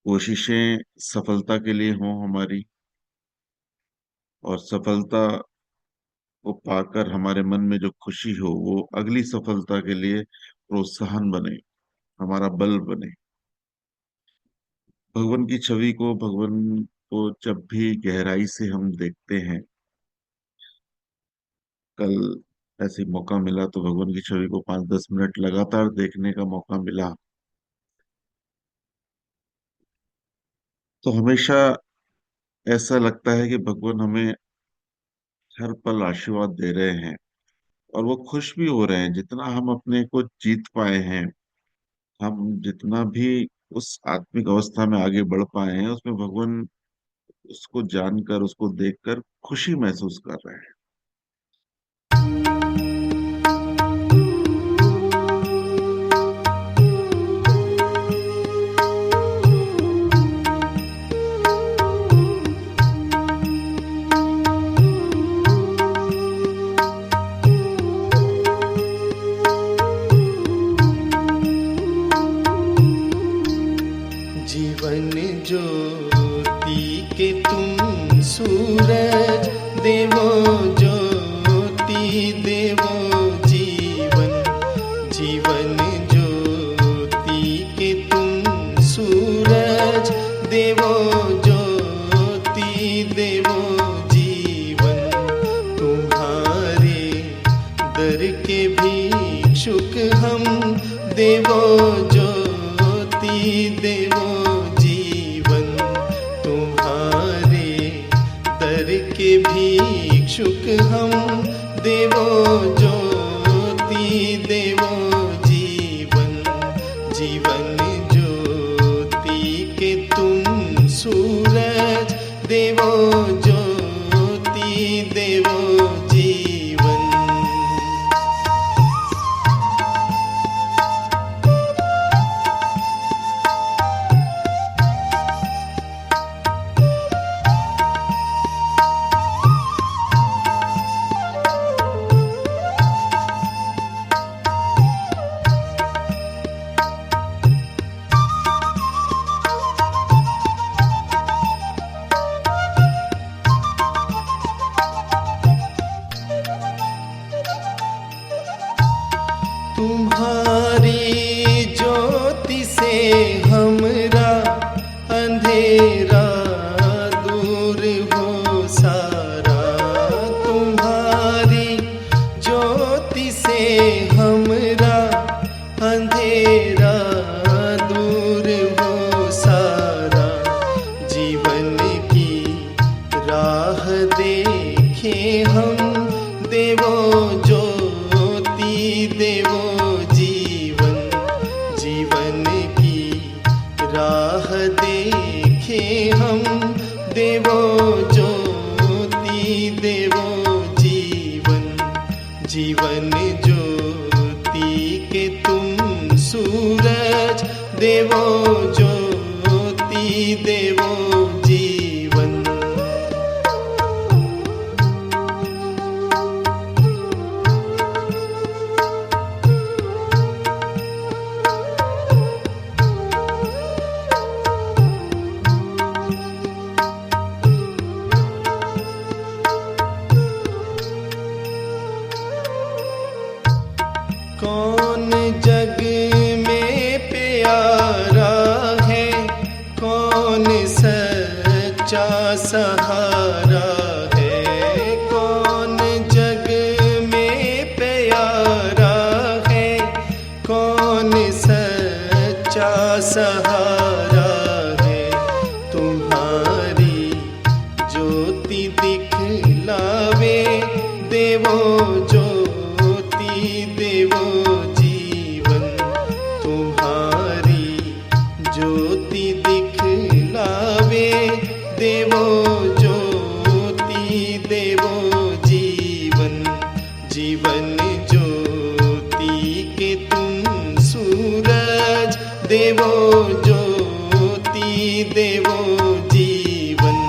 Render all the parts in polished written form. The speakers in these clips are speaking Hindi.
कोशिशें सफलता के लिए हों हमारी, और सफलता को पाकर हमारे मन में जो खुशी हो वो अगली सफलता के लिए प्रोत्साहन बने, हमारा बल बने। भगवान की छवि को, भगवान को जब भी गहराई से हम देखते हैं, कल ऐसे मौका मिला तो भगवान की छवि को 5-10 मिनट लगातार देखने का मौका मिला, तो हमेशा ऐसा लगता है कि भगवान हमें हर पल आशीर्वाद दे रहे हैं, और वो खुश भी हो रहे हैं जितना हम अपने को जीत पाए हैं। हम जितना भी उस आत्मिक अवस्था में आगे बढ़ पाए हैं, उसमें भगवान उसको जानकर, उसको देखकर खुशी महसूस कर रहे हैं। जीवन ज्योति के तुम सूरज देवो, ज्योति देवो जीवन। जीवन ज्योति के तुम सूरज देवो, ज्योति देवो जीवन। तुम्हारे दर के भिक्षुक हम देवो, ज्योति देवो जीवन। तुम्हारे दर के भिक्षुक हम देवो, ज्योति देवो जीवन। जीवन ज्योति के तुम सूरज देवो, ज्योति देवो जीवन। तुम्हारी ज्योति से हमरा अंधेरा दूर हो सारा। तुम्हारी ज्योति से हमरा अंधेरा दूर हो सारा। जीवन की राह देखे हम देवो, ज्योति देवो जीवन। जीवन की राह देखे हम देवो, ज्योति देवो जीवन। जीवन ज्योति के तुम सूरज देवो, ज्योति देवो जीवन। कौन जग में प्यारा है, कौन सच्चा सहारा है। कौन जग में प्यारा है, कौन सच्चा सहारा है। तुम्हारी ज्योति दिखलावे देवो, ज्योति देवो जीवन। तुम्हारी ज्योति दिखलावे देवो, ज्योति देवो जीवन। जीवन ज्योति के तुम सूरज देवो, ज्योति देवो जीवन।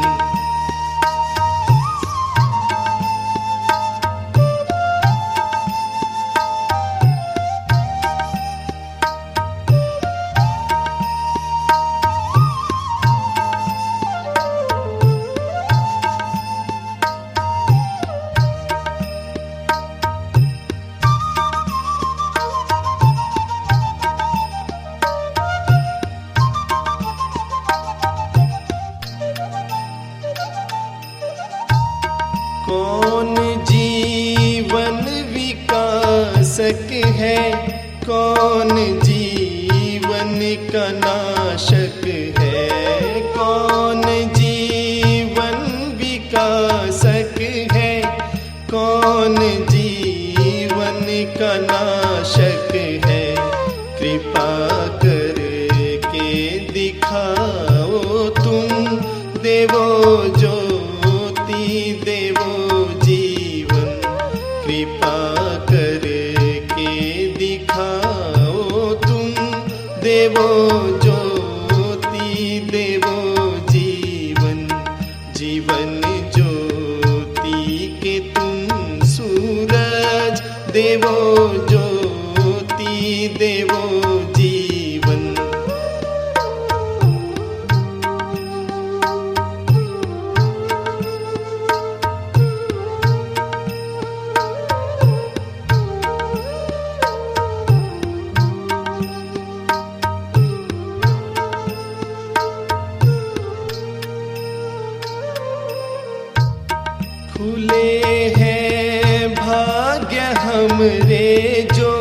विकासक है, कौन जीवन का नाशक है, कौन जीवन विकासक है, कौन जीवन का नाशक है। कृपा करके दिखाओ तुम, देवो ज्योति देवो जीवन। कृपा करके दिखाओ तुम, देवो ज्योति देवो जीवन। जीवन ज्योति के तुम सूरज, देवो ज्योति देवो जीवन। खुले हैं भाग्य हमरे जो,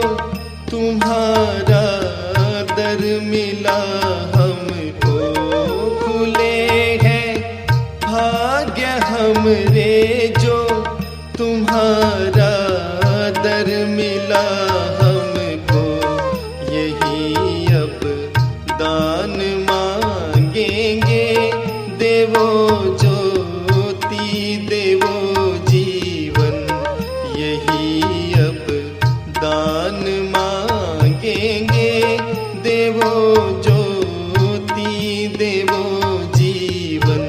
तुम्हारा दर मिला हमको। खुले हैं भाग्य हमरे जो, तुम्हारा दर मिला हमको। यही अब दान मांगेंगे, देवो ज्योति देवो जीवन। यही अब दान मांगेंगे, देवो ज्योति देवो जीवन।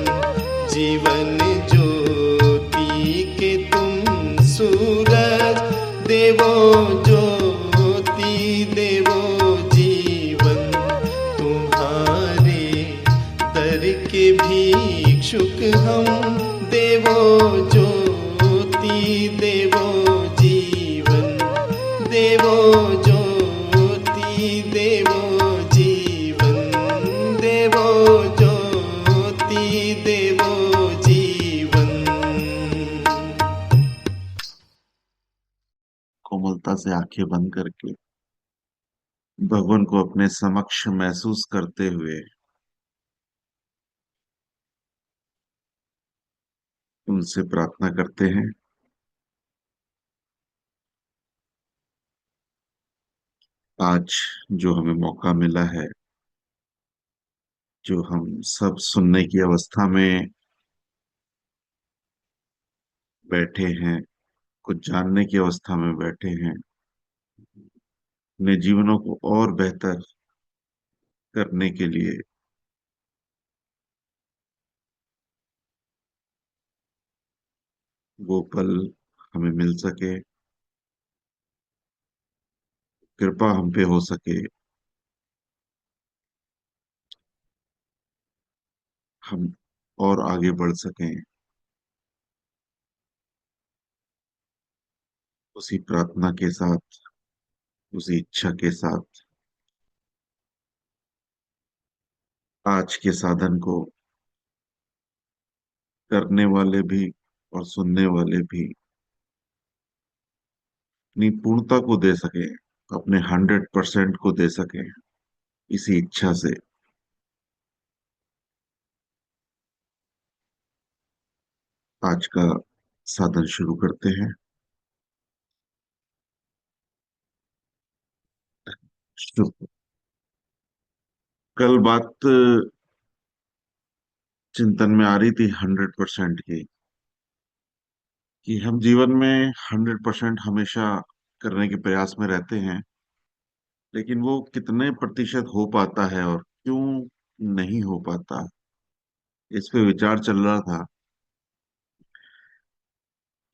जीवन ज्योति के तुम सूरज, देवो ज्योति देवो जीवन। तुम्हारे दर के भिक्षुक हम, देवो ज्योति देवो जीवन। देवो ज्योति देवो जीवन, देवो ज्योति देवो जीवन। कोमलता से आंखें बंद करके भगवान को अपने समक्ष महसूस करते हुए उनसे प्रार्थना करते हैं, आज जो हमें मौका मिला है, जो हम सब सुनने की अवस्था में बैठे हैं, कुछ जानने की अवस्था में बैठे हैं, अपने जीवनों को और बेहतर करने के लिए वो पल हमें मिल सके, कृपा हम पे हो सके, हम और आगे बढ़ सकें, उसी प्रार्थना के साथ, उसी इच्छा के साथ आज के साधन को करने वाले भी और सुनने वाले भी अपनी पूर्णता को दे सके, अपने 100% को दे सके, इसी इच्छा से आज का साधन शुरू करते हैं। शुभ। कल बात चिंतन में आ रही थी 100% की, कि हम जीवन में 100% हमेशा करने के प्रयास में रहते हैं, लेकिन वो कितने प्रतिशत हो पाता है और क्यों नहीं हो पाता, इस पे विचार चल रहा था।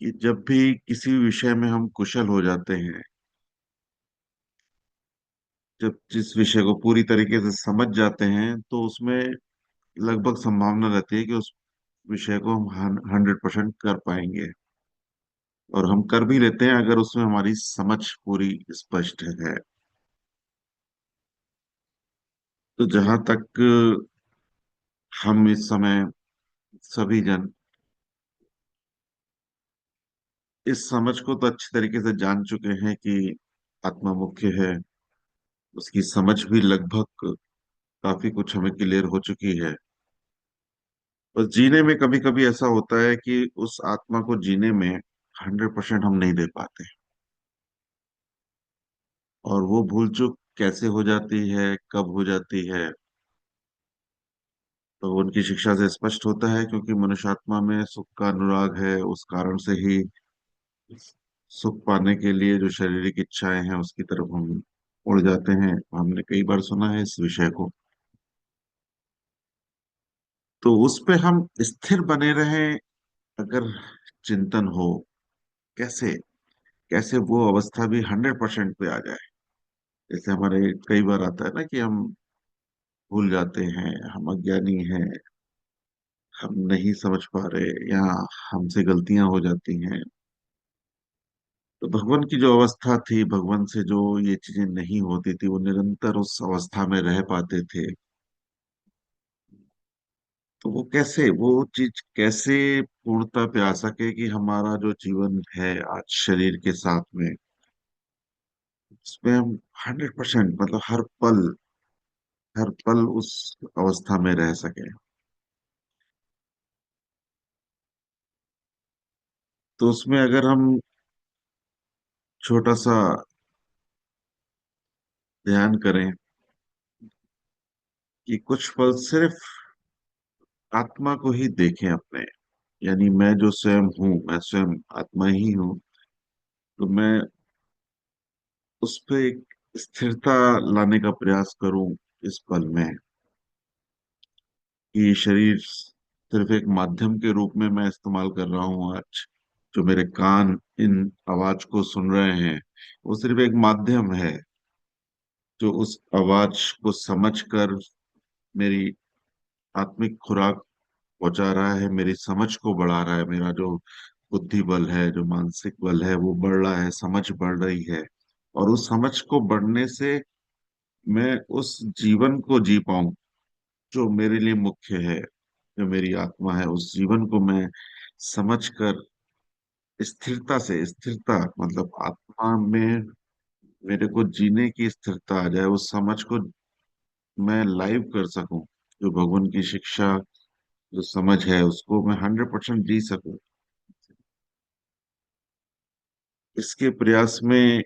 कि जब भी किसी विषय में हम कुशल हो जाते हैं, जब जिस विषय को पूरी तरीके से समझ जाते हैं, तो उसमें लगभग संभावना रहती है कि उस विषय को हम 100% कर पाएंगे। और हम कर भी लेते हैं अगर उसमें हमारी समझ पूरी स्पष्ट है। तो जहां तक हम इस समय सभी जन इस समझ को तो अच्छी तरीके से जान चुके हैं कि आत्मा मुख्य है, उसकी समझ भी लगभग काफी कुछ हमें क्लियर हो चुकी है। बस जीने में कभी कभी ऐसा होता है कि उस आत्मा को जीने में 100% हम नहीं दे पाते, और वो भूल चूक कैसे हो जाती है, कब हो जाती है, तो उनकी शिक्षा से स्पष्ट होता है, क्योंकि मनुष्यात्मा में सुख का अनुराग है। उस कारण से ही सुख पाने के लिए जो शारीरिक इच्छाएं हैं उसकी तरफ हम उड़ जाते हैं। हमने कई बार सुना है इस विषय को। तो उस पे हम स्थिर बने रहें, अगर चिंतन हो, कैसे कैसे वो अवस्था भी 100% पे आ जाए। जैसे हमारे कई बार आता है ना कि हम भूल जाते हैं, हम अज्ञानी हैं, हम नहीं समझ पा रहे, या हमसे गलतियां हो जाती हैं। तो भगवान की जो अवस्था थी, भगवान से जो ये चीजें नहीं होती थी, वो निरंतर उस अवस्था में रह पाते थे। तो वो कैसे, वो चीज कैसे पूर्णता पे आ सके कि हमारा जो जीवन है आज शरीर के साथ में, उसमें हम 100% मतलब हर पल उस अवस्था में रह सके। तो उसमें अगर हम छोटा सा ध्यान करें कि कुछ पल सिर्फ आत्मा को ही देखें अपने, यानी मैं जो स्वयं हूँ, मैं स्वयं आत्मा ही हूँ। तो मैं उस पे एक स्थिरता लाने का प्रयास करूं इस पल में, कि ये शरीर सिर्फ एक माध्यम के रूप में मैं इस्तेमाल कर रहा हूं आज। जो मेरे कान इन आवाज को सुन रहे हैं, वो सिर्फ एक माध्यम है जो उस आवाज को समझकर मेरी आत्मिक खुराक पहुंचा रहा है, मेरी समझ को बढ़ा रहा है। मेरा जो बुद्धि बल है, जो मानसिक बल है, वो बढ़ रहा है, समझ बढ़ रही है। और उस समझ को बढ़ने से मैं उस जीवन को जी पाऊं जो मेरे लिए मुख्य है, जो मेरी आत्मा है। उस जीवन को मैं समझकर स्थिरता से, स्थिरता मतलब आत्मा में मेरे को जीने की स्थिरता आ जाए, उस समझ को मैं लाइव कर सकूं। जो भगवान की शिक्षा, जो समझ है, उसको मैं 100% जी सकूं। इसके प्रयास में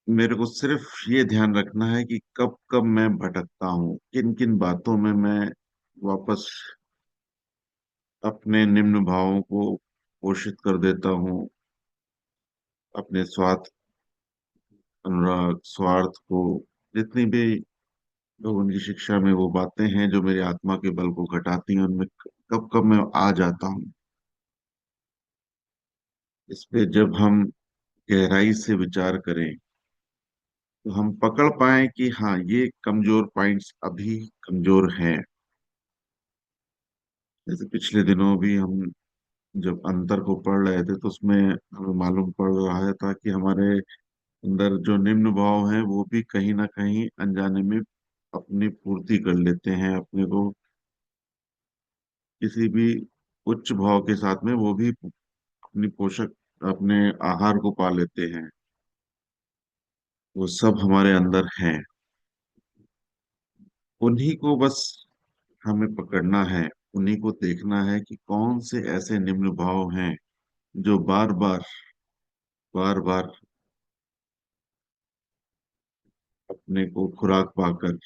मेरे को सिर्फ ये ध्यान रखना है कि कब कब मैं भटकता हूँ, किन किन बातों में मैं वापस अपने निम्न भावों को पोषित कर देता हूँ, अपने स्वार्थ, अनुराग, स्वार्थ को, जितनी भी लोग उनकी शिक्षा में वो बातें हैं जो मेरी आत्मा के बल को घटाती हैं, उनमें कब कब मैं आ जाता हूँ। इस पे जब हम गहराई से विचार करें, तो हम पकड़ पाए कि हाँ, ये कमजोर पॉइंट्स अभी कमजोर हैं। जैसे पिछले दिनों भी हम जब अंतर को पढ़ रहे थे, तो उसमें हमें मालूम पड़ रहा था कि हमारे अंदर जो निम्न भाव हैं वो भी कहीं ना कहीं अनजाने में अपनी पूर्ति कर लेते हैं अपने को। किसी भी उच्च भाव के साथ में वो भी अपनी पोषक, अपने आहार को पा लेते हैं। वो सब हमारे अंदर हैं। उन्हीं को बस हमें पकड़ना है, उन्हीं को देखना है कि कौन से ऐसे निम्न भाव हैं जो बार बार अपने को खुराक पाकर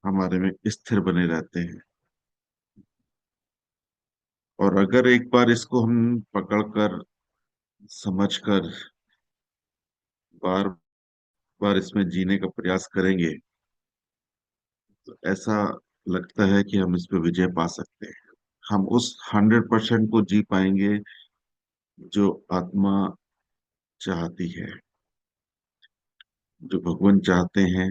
हमारे में स्थिर बने रहते हैं। और अगर एक बार इसको हम पकड़कर, समझकर, बार बार इसमें जीने का प्रयास करेंगे, तो ऐसा लगता है कि हम इस पे विजय पा सकते हैं। हम उस 100% को जी पाएंगे जो आत्मा चाहती है, जो भगवान चाहते हैं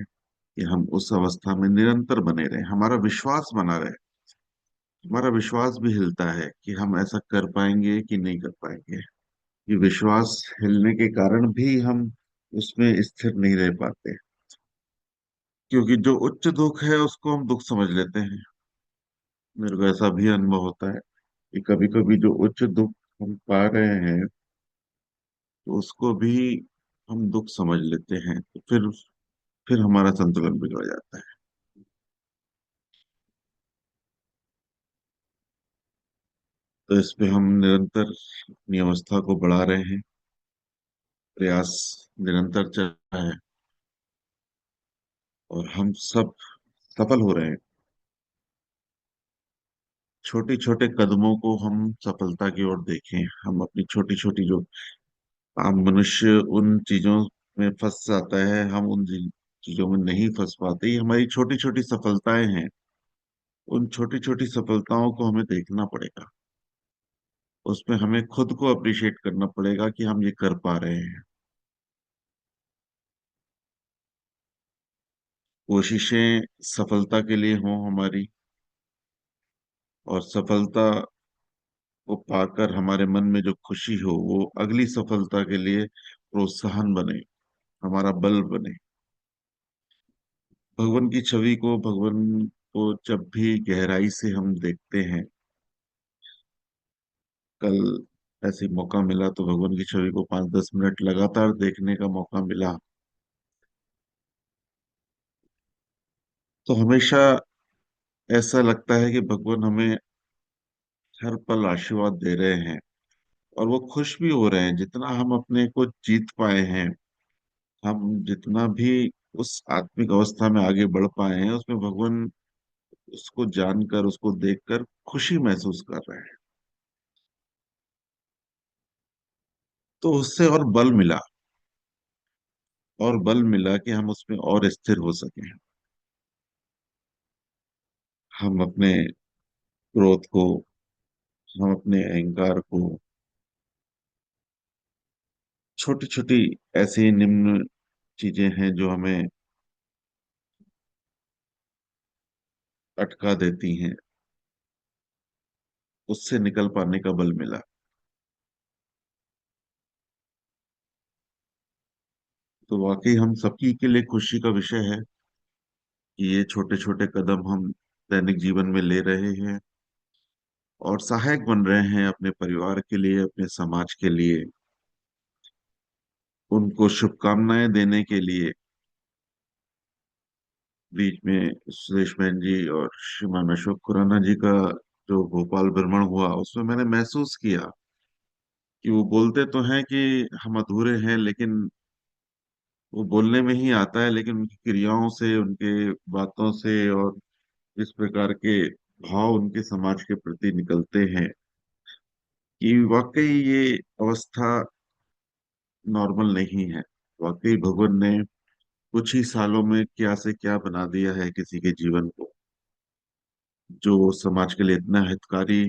कि हम उस अवस्था में निरंतर बने रहें, हमारा विश्वास बना रहे। हमारा विश्वास भी हिलता है कि हम ऐसा कर पाएंगे कि नहीं कर पाएंगे। ये विश्वास हिलने के कारण भी हम उसमें स्थिर नहीं रह पाते, क्योंकि जो उच्च दुख है उसको हम दुख समझ लेते हैं। मेरे को ऐसा भी अनुभव होता है कि कभी कभी जो उच्च दुख हम पा रहे हैं, तो उसको भी हम दुख समझ लेते हैं, तो फिर हमारा संतुलन बिगड़ जाता है। तो इस पे हम निरंतर अपनी अवस्था को बढ़ा रहे हैं। प्रयास निरंतर चल रहा है और हम सब सफल हो रहे हैं। छोटे छोटे कदमों को हम सफलता की ओर देखें। हम अपनी छोटी छोटी जो आम मनुष्य उन चीजों में फंस जाता है, हम उन चीजों में नहीं फंस पाते। ये हमारी छोटी छोटी सफलताएं हैं। उन छोटी छोटी सफलताओं को हमें देखना पड़ेगा। उसमें हमें खुद को अप्रिशिएट करना पड़ेगा कि हम ये कर पा रहे हैं। कोशिशें सफलता के लिए हों हमारी, और सफलता को पाकर हमारे मन में जो खुशी हो वो अगली सफलता के लिए प्रोत्साहन बने, हमारा बल बने। भगवान की छवि को, भगवान को जब भी गहराई से हम देखते हैं, कल ऐसे मौका मिला तो भगवान की छवि को 5-10 मिनट लगातार देखने का मौका मिला, तो हमेशा ऐसा लगता है कि भगवान हमें हर पल आशीर्वाद दे रहे हैं। और वो खुश भी हो रहे हैं जितना हम अपने को जीत पाए हैं। हम जितना भी उस आत्मिक अवस्था में आगे बढ़ पाए हैं, उसमें भगवान उसको जानकर, उसको देखकर खुशी महसूस कर रहे हैं। तो उससे और बल मिला, और बल मिला कि हम उसमें और स्थिर हो सके। हम अपने क्रोध को, हम अपने अहंकार को, छोटी छोटी ऐसी निम्न चीजें हैं जो हमें अटका देती हैं, उससे निकल पाने का बल मिला। तो वाकई हम सबकी के लिए खुशी का विषय है कि ये छोटे छोटे कदम हम दैनिक जीवन में ले रहे हैं और सहायक बन रहे हैं अपने परिवार के लिए, अपने समाज के लिए। उनको शुभकामनाएं देने के लिए बीच में सुरेश मैन जी और श्रीमान अशोक खुराना जी का जो भोपाल भ्रमण हुआ, उसमें मैंने महसूस किया कि वो बोलते तो हैं कि हम अधूरे हैं, लेकिन वो बोलने में ही आता है, लेकिन उनकी क्रियाओं से, उनके बातों से, और इस प्रकार के भाव उनके समाज के प्रति निकलते हैं कि वाकई ये अवस्था नॉर्मल नहीं है। वाकई भगवान ने कुछ ही सालों में क्या से क्या बना दिया है किसी के जीवन को, जो समाज के लिए इतना हितकारी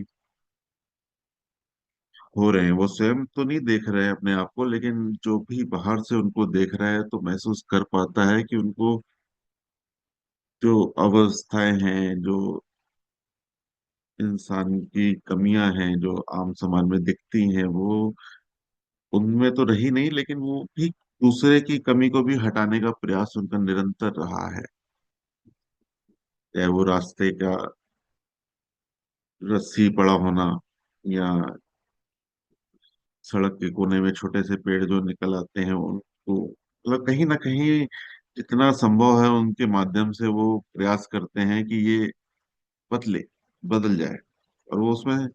हो रहे हैं। वो स्वयं तो नहीं देख रहे हैं अपने आप को, लेकिन जो भी बाहर से उनको देख रहा है तो महसूस कर पाता है कि उनको जो अवस्थाएं हैं, जो इंसान की कमियां हैं जो आम समाज में दिखती हैं, वो उनमें तो रही नहीं, लेकिन वो भी दूसरे की कमी को भी हटाने का प्रयास उनका निरंतर रहा है। चाहे वो रास्ते का रस्सी पड़ा होना, या सड़क के कोने में छोटे से पेड़ जो निकल आते हैं उनको, मतलब कहीं ना कहीं जितना संभव है उनके माध्यम से वो प्रयास करते हैं कि ये बदले, बदल जाए। और वो उसमें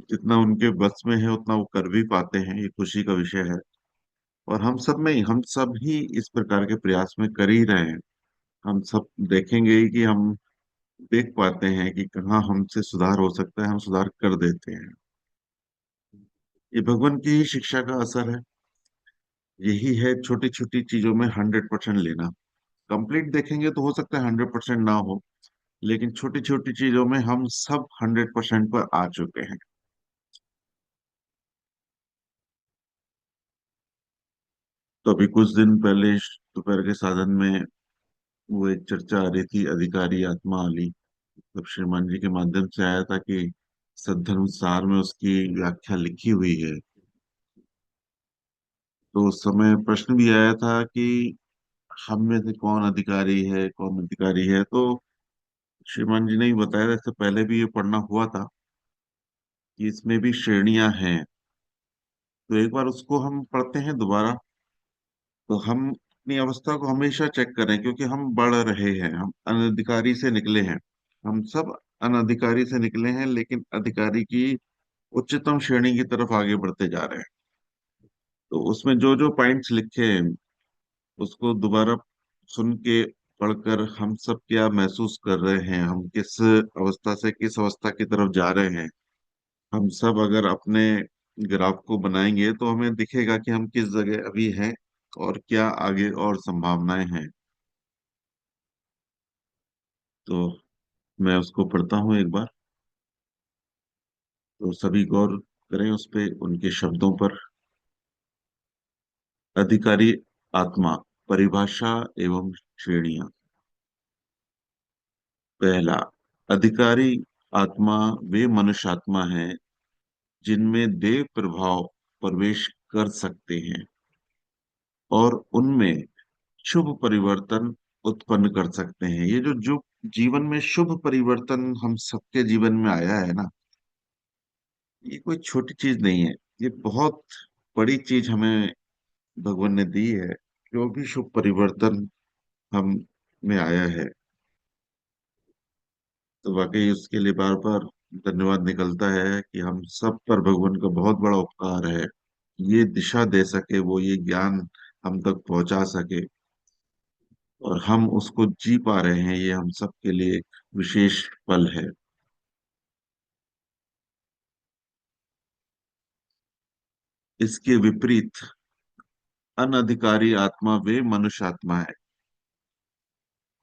जितना उनके बस में है उतना वो कर भी पाते हैं, ये खुशी का विषय है। और हम सब में, हम सब ही इस प्रकार के प्रयास में कर ही रहे हैं। हम सब देखेंगे ही कि हम देख पाते हैं कि कहाँ हमसे सुधार हो सकता है, हम सुधार कर देते हैं। ये भगवान की ही शिक्षा का असर है। यही है छोटी छोटी चीजों में 100% लेना। कंप्लीट देखेंगे तो हो सकता है 100% ना हो, लेकिन छोटी छोटी चीजों में हम सब 100% पर आ चुके हैं। तो अभी कुछ दिन पहले दोपहर के साधन में वो एक चर्चा आ रही थी, अधिकारी आत्मा वाली। तब श्रीमान जी के माध्यम से आया था कि सद्धर्म सार में उसकी व्याख्या लिखी हुई है। तो उस समय प्रश्न भी आया था कि हम में से कौन अधिकारी है, कौन अधिकारी है। तो श्रीमान जी ने भी बताया था, इससे पहले भी ये पढ़ना हुआ था कि इसमें भी श्रेणियां हैं। तो एक बार उसको हम पढ़ते हैं दोबारा, तो हम अपनी अवस्था को हमेशा चेक करें, क्योंकि हम बढ़ रहे हैं, हम अनधिकारी से निकले हैं। हम सब अनधिकारी से निकले हैं, लेकिन अधिकारी की उच्चतम श्रेणी की तरफ आगे बढ़ते जा रहे हैं। तो उसमें जो जो पॉइंट्स लिखे हैं उसको दोबारा सुन के पढ़कर हम सब क्या महसूस कर रहे हैं, हम किस अवस्था से किस अवस्था की तरफ जा रहे हैं, हम सब अगर अपने ग्राफ को बनाएंगे तो हमें दिखेगा कि हम किस जगह अभी हैं और क्या आगे और संभावनाएं हैं। तो मैं उसको पढ़ता हूँ एक बार, तो सभी गौर करें उस पे, उनके शब्दों पर। अधिकारी आत्मा, परिभाषा एवं श्रेणियां। पहला, अधिकारी आत्मा वे मनुष्य आत्मा हैं जिनमें देव प्रभाव प्रवेश कर सकते हैं और उनमें शुभ परिवर्तन उत्पन्न कर सकते हैं। ये जो जो जीवन में शुभ परिवर्तन हम सबके जीवन में आया है ना, ये कोई छोटी चीज नहीं है, ये बहुत बड़ी चीज हमें भगवान ने दी है। जो भी शुभ परिवर्तन हम में आया है, तो वाकई उसके लिए बार बार धन्यवाद निकलता है कि हम सब पर भगवान का बहुत बड़ा उपकार है। ये दिशा दे सके, वो ये ज्ञान हम तक पहुंचा सके, और हम उसको जी पा रहे हैं, ये हम सब के लिए एक विशेष पल है। इसके विपरीत अनधिकारी आत्मा वे मनुष्य आत्मा है।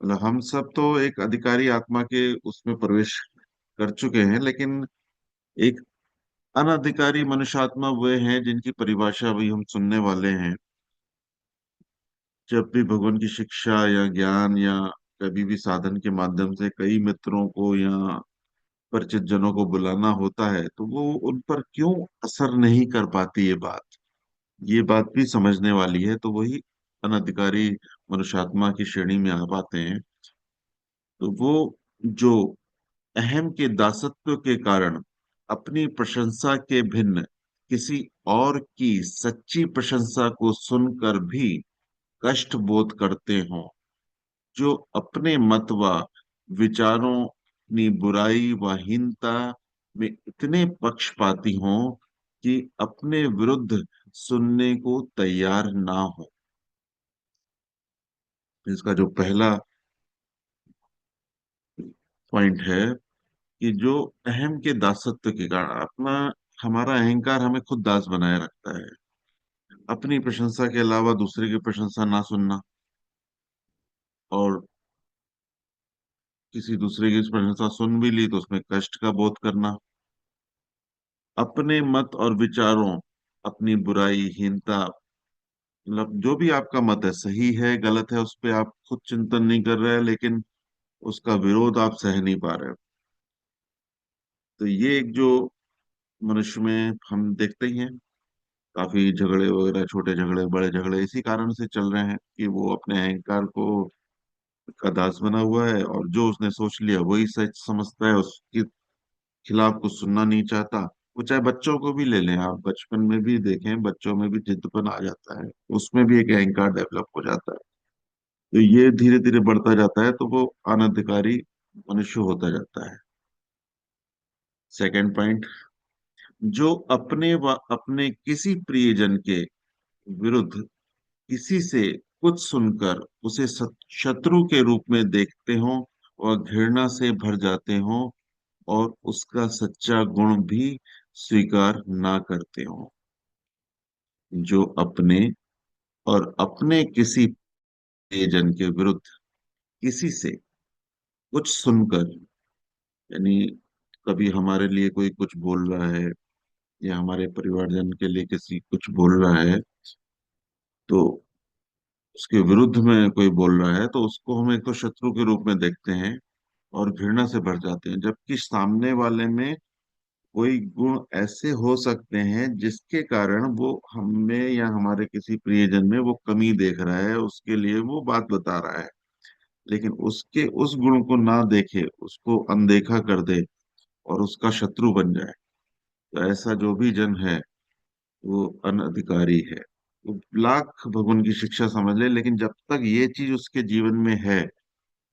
मतलब हम सब तो एक अधिकारी आत्मा के उसमें प्रवेश कर चुके हैं, लेकिन एक अनधिकारी मनुष्य आत्मा वे हैं जिनकी परिभाषा अभी हम सुनने वाले हैं। जब भी भगवान की शिक्षा या ज्ञान या कभी भी साधन के माध्यम से कई मित्रों को या परिचित जनों को बुलाना होता है, तो वो उन पर क्यों असर नहीं कर पाती, ये बात भी समझने वाली है। तो वही अनधिकारी मनुष्यात्मा की श्रेणी में आ पाते हैं। तो वो जो अहम के दासत्व के कारण अपनी प्रशंसा के भिन्न किसी और की सच्ची प्रशंसा को सुनकर भी कष्ट बोध करते हों, जो अपने मत व विचारों, अपनी बुराई व हीनता में इतने पक्षपाती हों कि अपने विरुद्ध सुनने को तैयार ना हो। इसका जो पहला पॉइंट है कि जो अहम के दासत्व के कारण अपना हमारा अहंकार हमें खुद दास बनाए रखता है। अपनी प्रशंसा के अलावा दूसरे की प्रशंसा ना सुनना, और किसी दूसरे की प्रशंसा सुन भी ली तो उसमें कष्ट का बोध करना। अपने मत और विचारों, अपनी बुराई हीनता, मतलब जो भी आपका मत है, सही है गलत है, उस पे आप खुद चिंतन नहीं कर रहे हैं, लेकिन उसका विरोध आप सह नहीं पा रहे हो। तो ये एक जो मनुष्य में हम देखते ही हैं, काफी झगड़े वगैरह, छोटे झगड़े बड़े झगड़े इसी कारण से चल रहे हैं कि वो अपने अहंकार को का दास बना हुआ है, और जो उसने सोच लिया वही सच समझता है, उसके खिलाफ कुछ सुनना नहीं चाहता। वो चाहे बच्चों को भी ले लें, आप बचपन में भी देखें, बच्चों में भी जिद्दपन आ जाता है, उसमें भी एक अहंकार डेवलप हो जाता है। तो ये धीरे धीरे बढ़ता जाता है, तो वो अनधिकारी मनुष्य होता जाता है। सेकंड पॉइंट, जो अपने व अपने किसी प्रियजन के विरुद्ध किसी से कुछ सुनकर उसे शत्रु के रूप में देखते हो और घृणा से भर जाते हो, और उसका सच्चा गुण भी स्वीकार ना करते हो। जो अपने और अपने किसी प्रियजन के विरुद्ध किसी से कुछ सुनकर, यानी कभी हमारे लिए कोई कुछ बोल रहा है या हमारे परिवारजन के लिए किसी कुछ बोल रहा है, तो उसके विरुद्ध में कोई बोल रहा है, तो उसको हम एक तो शत्रु के रूप में देखते हैं और घृणा से भर जाते हैं। जबकि सामने वाले में कोई गुण ऐसे हो सकते हैं जिसके कारण वो हमें या हमारे किसी प्रियजन में वो कमी देख रहा है, उसके लिए वो बात बता रहा है, लेकिन उसके उस गुण को ना देखे, उसको अनदेखा कर दे और उसका शत्रु बन जाए, तो ऐसा जो भी जन है वो अनधिकारी है। वो लाख भगवान की शिक्षा समझ ले, लेकिन जब तक ये चीज उसके जीवन में है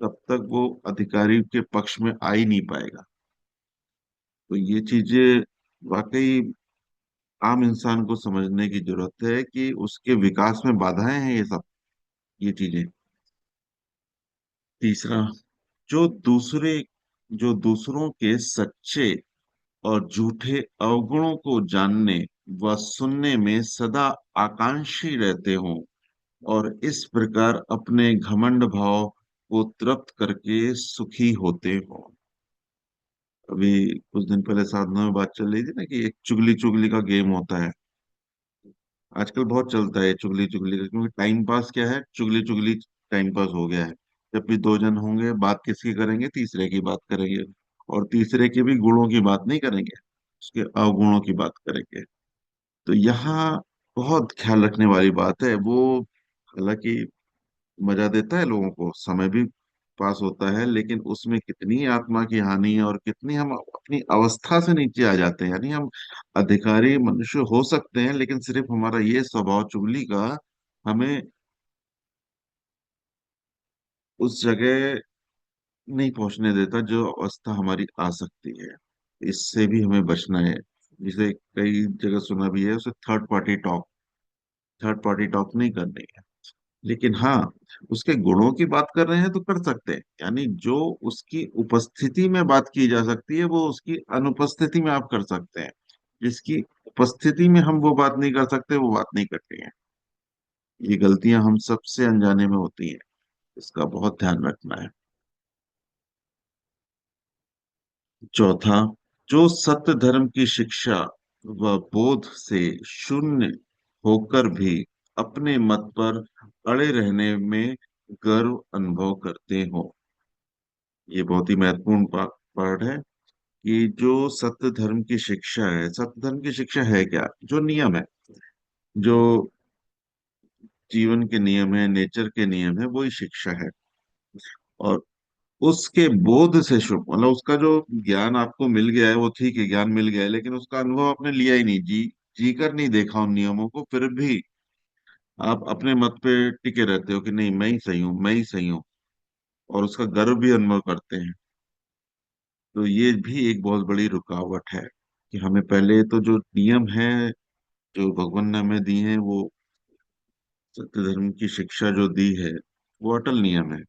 तब तक वो अधिकारी के पक्ष में आ ही नहीं पाएगा। तो ये चीजें वाकई आम इंसान को समझने की जरूरत है कि उसके विकास में बाधाएं हैं ये सब, ये चीजें। तीसरा, जो दूसरे जो दूसरों के सच्चे और झूठे अवगुणों को जानने व सुनने में सदा आकांक्षी रहते हों और इस प्रकार अपने घमंड भाव को तृप्त करके सुखी होते हों। अभी कुछ दिन पहले साधना में बात चल रही थी ना कि एक चुगली चुगली का गेम होता है। आजकल बहुत चलता है चुगली चुगली का, क्योंकि टाइम पास क्या है, चुगली चुगली टाइम पास हो गया है। जब भी दो जन होंगे, बात किसकी करेंगे, तीसरे की बात करेंगे। और तीसरे के भी गुणों की बात नहीं करेंगे, उसके अवगुणों की बात करेंगे। तो यहाँ बहुत ख्याल रखने वाली बात है वो। हालांकि मजा देता है लोगों को, समय भी पास होता है, लेकिन उसमें कितनी आत्मा की हानि है और कितनी हम अपनी अवस्था से नीचे आ जाते हैं। यानी हम अधिकारी मनुष्य हो सकते हैं, लेकिन सिर्फ हमारा ये स्वभाव चुगली का हमें उस जगह नहीं पहुंचने देता जो अवस्था हमारी आ सकती है। इससे भी हमें बचना है। जिसे कई जगह सुना भी है, उसे थर्ड पार्टी टॉक नहीं करनी है। लेकिन हाँ, उसके गुणों की बात कर रहे हैं तो कर सकते हैं। यानी जो उसकी उपस्थिति में बात की जा सकती है वो उसकी अनुपस्थिति में आप कर सकते हैं। जिसकी उपस्थिति में हम वो बात नहीं कर सकते, वो बात नहीं करते हैं। ये गलतियां हम सबसे अनजाने में होती हैं, इसका बहुत ध्यान रखना है। चौथा, जो सत्य धर्म की शिक्षा व बोध से शून्य होकर भी अपने मत पर अड़े रहने में गर्व अनुभव करते हो। ये बहुत ही महत्वपूर्ण पार्ट है कि जो सत्य धर्म की शिक्षा है, सत्य धर्म की शिक्षा है क्या, जो नियम है, जो जीवन के नियम है, नेचर के नियम है, वही शिक्षा है। और उसके बोध से शुभ मतलब उसका जो ज्ञान आपको मिल गया है वो ठीक है, ज्ञान मिल गया है, लेकिन उसका अनुभव आपने लिया ही नहीं, जी कर नहीं देखा उन नियमों को, फिर भी आप अपने मत पे टिके रहते हो कि नहीं मैं ही सही हूँ, मैं ही सही हूँ। और उसका गर्व भी अनुभव करते हैं। तो ये भी एक बहुत बड़ी रुकावट है कि हमें पहले तो जो नियम है, जो भगवान ने हमें दी है, वो सत्य धर्म की शिक्षा जो दी है वो अटल नियम है।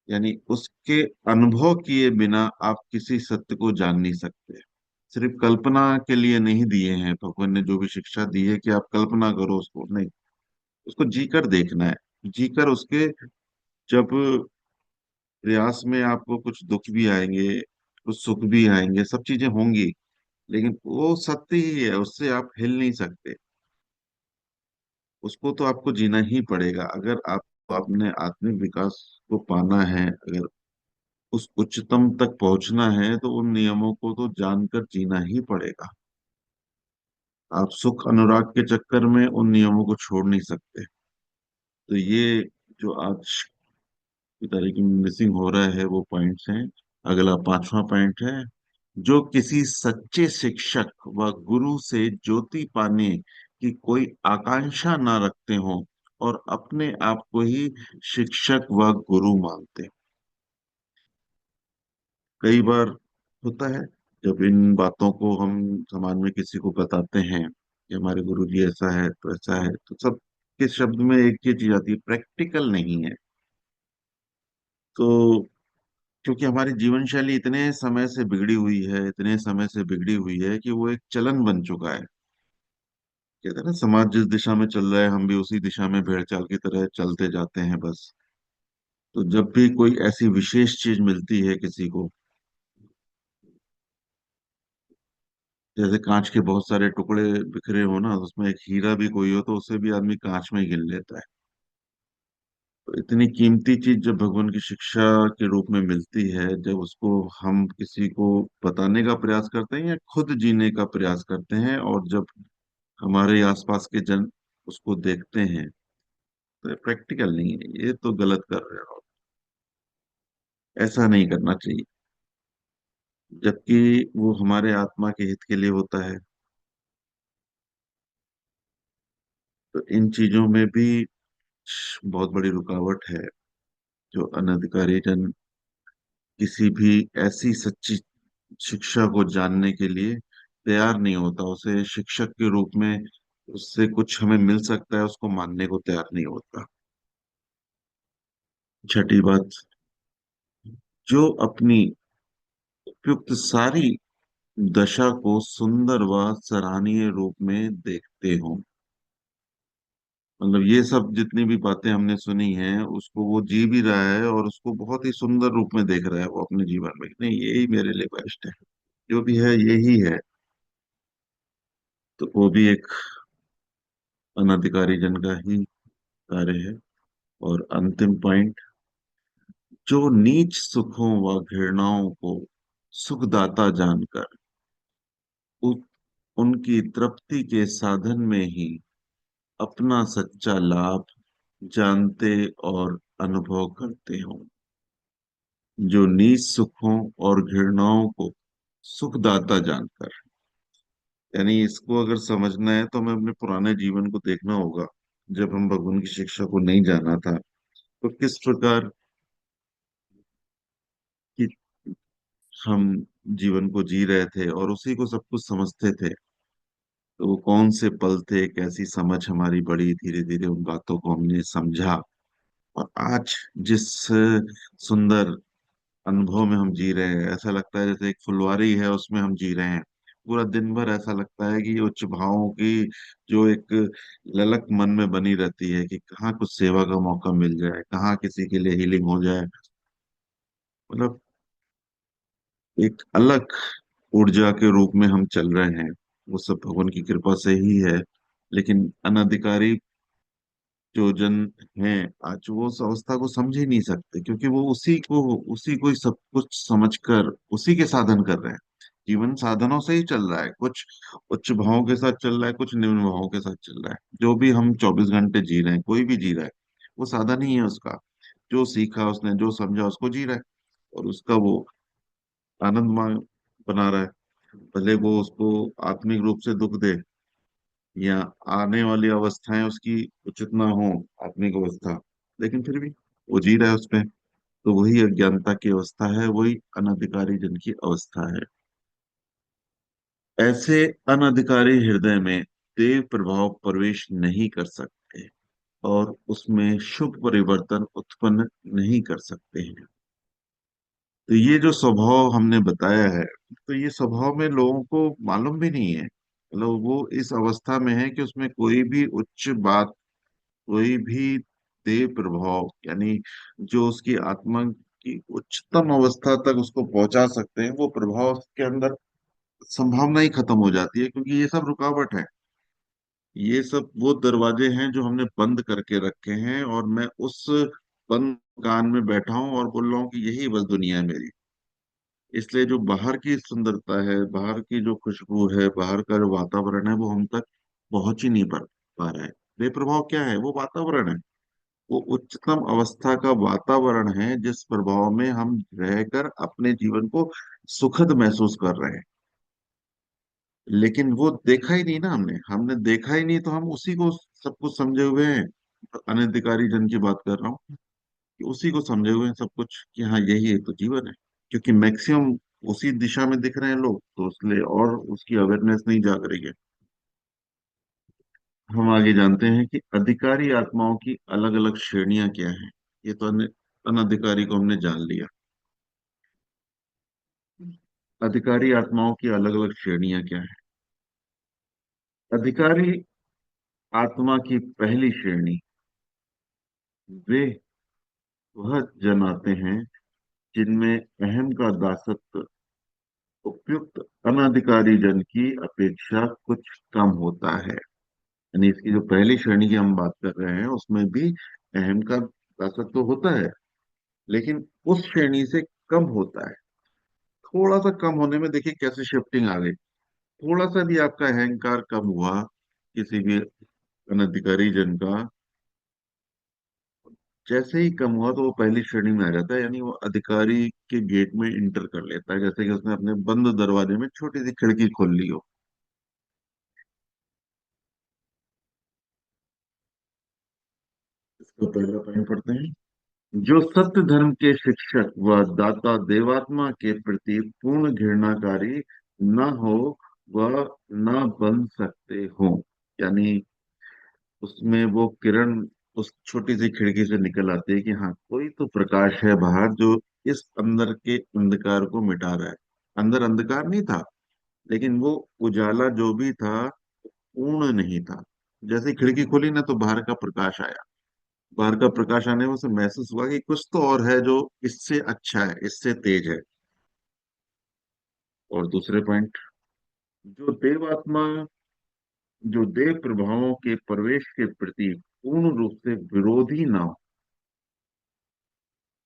यानी उसके अनुभव किए बिना आप किसी सत्य को जान नहीं सकते। सिर्फ कल्पना के लिए नहीं दिए हैं भगवान ने, जो भी शिक्षा दी है कि आप कल्पना करो उसको नहीं, उसको जीकर देखना है। जीकर उसके, जब प्रयास में आपको कुछ दुख भी आएंगे, कुछ सुख भी आएंगे, सब चीजें होंगी, लेकिन वो सत्य ही है, उससे आप हिल नहीं सकते। उसको तो आपको जीना ही पड़ेगा। अगर आप अपने आत्मिक विकास को पाना है, अगर उस उच्चतम तक पहुंचना है, तो उन नियमों को तो जानकर जीना ही पड़ेगा। आप सुख अनुराग के चक्कर में उन नियमों को छोड़ नहीं सकते। तो ये जो आज की तारीख में मिसिंग हो रहा है वो पॉइंट्स हैं। अगला पांचवा पॉइंट है, जो किसी सच्चे शिक्षक व गुरु से ज्योति पाने की कोई आकांक्षा ना रखते हो और अपने आप को ही शिक्षक व गुरु मानते। कई बार होता है, जब इन बातों को हम समाज में किसी को बताते हैं कि हमारे गुरु जी ऐसा है तो ऐसा है, तो सब के शब्द में एक ही चीज आती है, प्रैक्टिकल नहीं है। तो क्योंकि हमारी जीवन शैली इतने समय से बिगड़ी हुई है, इतने समय से बिगड़ी हुई है कि वो एक चलन बन चुका है। कहते हैं ना, समाज जिस दिशा में चल रहा है हम भी उसी दिशा में भेड़ चाल की तरह चलते जाते हैं बस। तो जब भी कोई ऐसी विशेष चीज मिलती है किसी को, जैसे कांच के बहुत सारे टुकड़े बिखरे हो ना, उसमें एक हीरा भी कोई हो तो उसे भी आदमी कांच में ही गिन लेता है। तो इतनी कीमती चीज जब भगवान की शिक्षा के रूप में मिलती है, जब उसको हम किसी को बताने का प्रयास करते हैं या खुद जीने का प्रयास करते हैं, और जब हमारे आसपास के जन उसको देखते हैं, तो प्रैक्टिकल नहीं है, ये तो गलत कर रहे हो, ऐसा नहीं करना चाहिए। जबकि वो हमारे आत्मा के हित के लिए होता है। तो इन चीजों में भी बहुत बड़ी रुकावट है। जो अनधिकारी जन किसी भी ऐसी सच्ची शिक्षा को जानने के लिए तैयार नहीं होता, उसे शिक्षक के रूप में उससे कुछ हमें मिल सकता है उसको मानने को तैयार नहीं होता। छठी बात, जो अपनी उपयुक्त सारी दशा को सुंदर व सराहनीय रूप में देखते हो। मतलब ये सब जितनी भी बातें हमने सुनी हैं उसको वो जी भी रहा है और उसको बहुत ही सुंदर रूप में देख रहा है वो अपने जीवन में, नहीं यही मेरे लिए बेस्ट है, जो भी है यही है। तो वो भी एक अनधिकारी जन का ही कार्य है। और अंतिम पॉइंट, जो नीच सुखों व घृणाओं को सुखदाता जानकर उ, उनकी तृप्ति के साधन में ही अपना सच्चा लाभ जानते और अनुभव करते हो। जो नीच सुखों और घृणाओं को सुखदाता जानकर, यानी इसको अगर समझना है तो हमें अपने पुराने जीवन को देखना होगा। जब हम भगवान की शिक्षा को नहीं जाना था तो किस प्रकार की हम जीवन को जी रहे थे और उसी को सब कुछ समझते थे। तो वो कौन से पल थे, कैसी समझ हमारी बढ़ी, धीरे धीरे उन बातों को हमने समझा। और आज जिस सुंदर अनुभव में हम जी रहे हैं, ऐसा लगता है जैसे एक फुलवारी है उसमें हम जी रहे हैं। पूरा दिन भर ऐसा लगता है कि उच्च भावों की जो एक ललक मन में बनी रहती है कि कहाँ कुछ सेवा का मौका मिल जाए, कहाँ किसी के लिए हीलिंग हो जाए। मतलब एक अलग ऊर्जा के रूप में हम चल रहे हैं। वो सब भगवान की कृपा से ही है। लेकिन अनधिकारी जो जन हैं आज वो उस अवस्था को समझ ही नहीं सकते, क्योंकि वो उसी को ही सब कुछ समझकर उसी के साधन कर रहे हैं। जीवन साधनों से ही चल रहा है, कुछ उच्च भावों के साथ चल रहा है, कुछ निम्न भावों के साथ चल रहा है। जो भी हम 24 घंटे जी रहे हैं, कोई भी जी रहा है, वो साधन ही है उसका। जो सीखा उसने, जो समझा उसको जी रहा है, और उसका वो आनंदमय बना रहा है। भले वो उसको आत्मिक रूप से दुख दे या आने वाली अवस्थाएं उसकी उचित ना हो, आत्मिक अवस्था, लेकिन फिर भी वो जी रहा है उसमें। तो वही अज्ञानता की अवस्था है, वही अनधिकारी जन की अवस्था है। ऐसे अनधिकारी हृदय में देव प्रभाव प्रवेश नहीं कर सकते और उसमें शुभ परिवर्तन उत्पन्न नहीं कर सकते हैं। तो ये जो स्वभाव हमने बताया है, तो ये स्वभाव में लोगों को मालूम भी नहीं है। मतलब वो इस अवस्था में है कि उसमें कोई भी उच्च बात, कोई भी देव प्रभाव, यानी जो उसकी आत्मा की उच्चतम अवस्था तक उसको पहुंचा सकते हैं, वो प्रभाव उसके अंदर संभावना ही खत्म हो जाती है, क्योंकि ये सब रुकावट है। ये सब वो दरवाजे हैं जो हमने बंद करके रखे हैं, और मैं उस बंद कान में बैठा हूं और बोल रहा हूँ कि यही बस दुनिया है मेरी। इसलिए जो बाहर की सुंदरता है, बाहर की जो खुशबू है, बाहर का जो वातावरण है, वो हम तक पहुंच ही नहीं पा रहा है। बेप्रभाव क्या है? वो वातावरण है। वो उच्चतम अवस्था का वातावरण है जिस प्रभाव में हम रहकर अपने जीवन को सुखद महसूस कर रहे हैं। लेकिन वो देखा ही नहीं ना, हमने हमने देखा ही नहीं, तो हम उसी को सब कुछ समझे हुए हैं। अनधिकारी जन की बात कर रहा हूँ कि उसी को समझे हुए हैं सब कुछ, कि हाँ यही एक तो जीवन है। क्योंकि मैक्सिमम उसी दिशा में दिख रहे हैं लोग, तो इसलिए और उसकी अवेयरनेस नहीं जाग रही है। हम आगे जानते हैं कि अधिकारी आत्माओं की अलग अलग श्रेणियां क्या हैं। ये तो अनधिकारी को हमने जान लिया। अधिकारी आत्माओं की अलग अलग श्रेणियां क्या हैं? अधिकारी आत्मा की पहली श्रेणी, वे वह जन आते हैं जिनमें अहम का दासत्व उपयुक्त अनधिकारी जन की अपेक्षा कुछ कम होता है। यानी इसकी जो पहली श्रेणी की हम बात कर रहे हैं उसमें भी अहम का दासत्व तो होता है, लेकिन उस श्रेणी से कम होता है। थोड़ा सा कम होने में देखिए कैसे शिफ्टिंग आ गई। थोड़ा सा भी आपका अहंकार कम हुआ किसी भी अनधिकारी जन का, जैसे ही कम हुआ तो वो पहली श्रेणी में आ जाता है, यानी वो अधिकारी के गेट में इंटर कर लेता है, जैसे कि उसने अपने बंद दरवाजे में छोटी सी खिड़की खोल ली हो। तो पहला पॉइंट पढ़ते हैं। जो सत्य धर्म के शिक्षक व दाता देवात्मा के प्रति पूर्ण घृणाकारी न हो, वह न बन सकते हो। यानी उसमें वो किरण उस छोटी सी खिड़की से निकल आती है कि हाँ, कोई तो प्रकाश है बाहर जो इस अंदर के अंधकार को मिटा रहा है। अंदर अंधकार नहीं था, लेकिन वो उजाला जो भी था पूर्ण नहीं था। जैसे ही खिड़की खोली ना, तो बाहर का प्रकाश आया। बाहर का प्रकाश आने में उसे महसूस हुआ कि कुछ तो और है जो इससे अच्छा है, इससे तेज है। और दूसरे पॉइंट, जो देवात्मा जो देव प्रभावों के प्रवेश के प्रति पूर्ण रूप से विरोधी ना हो।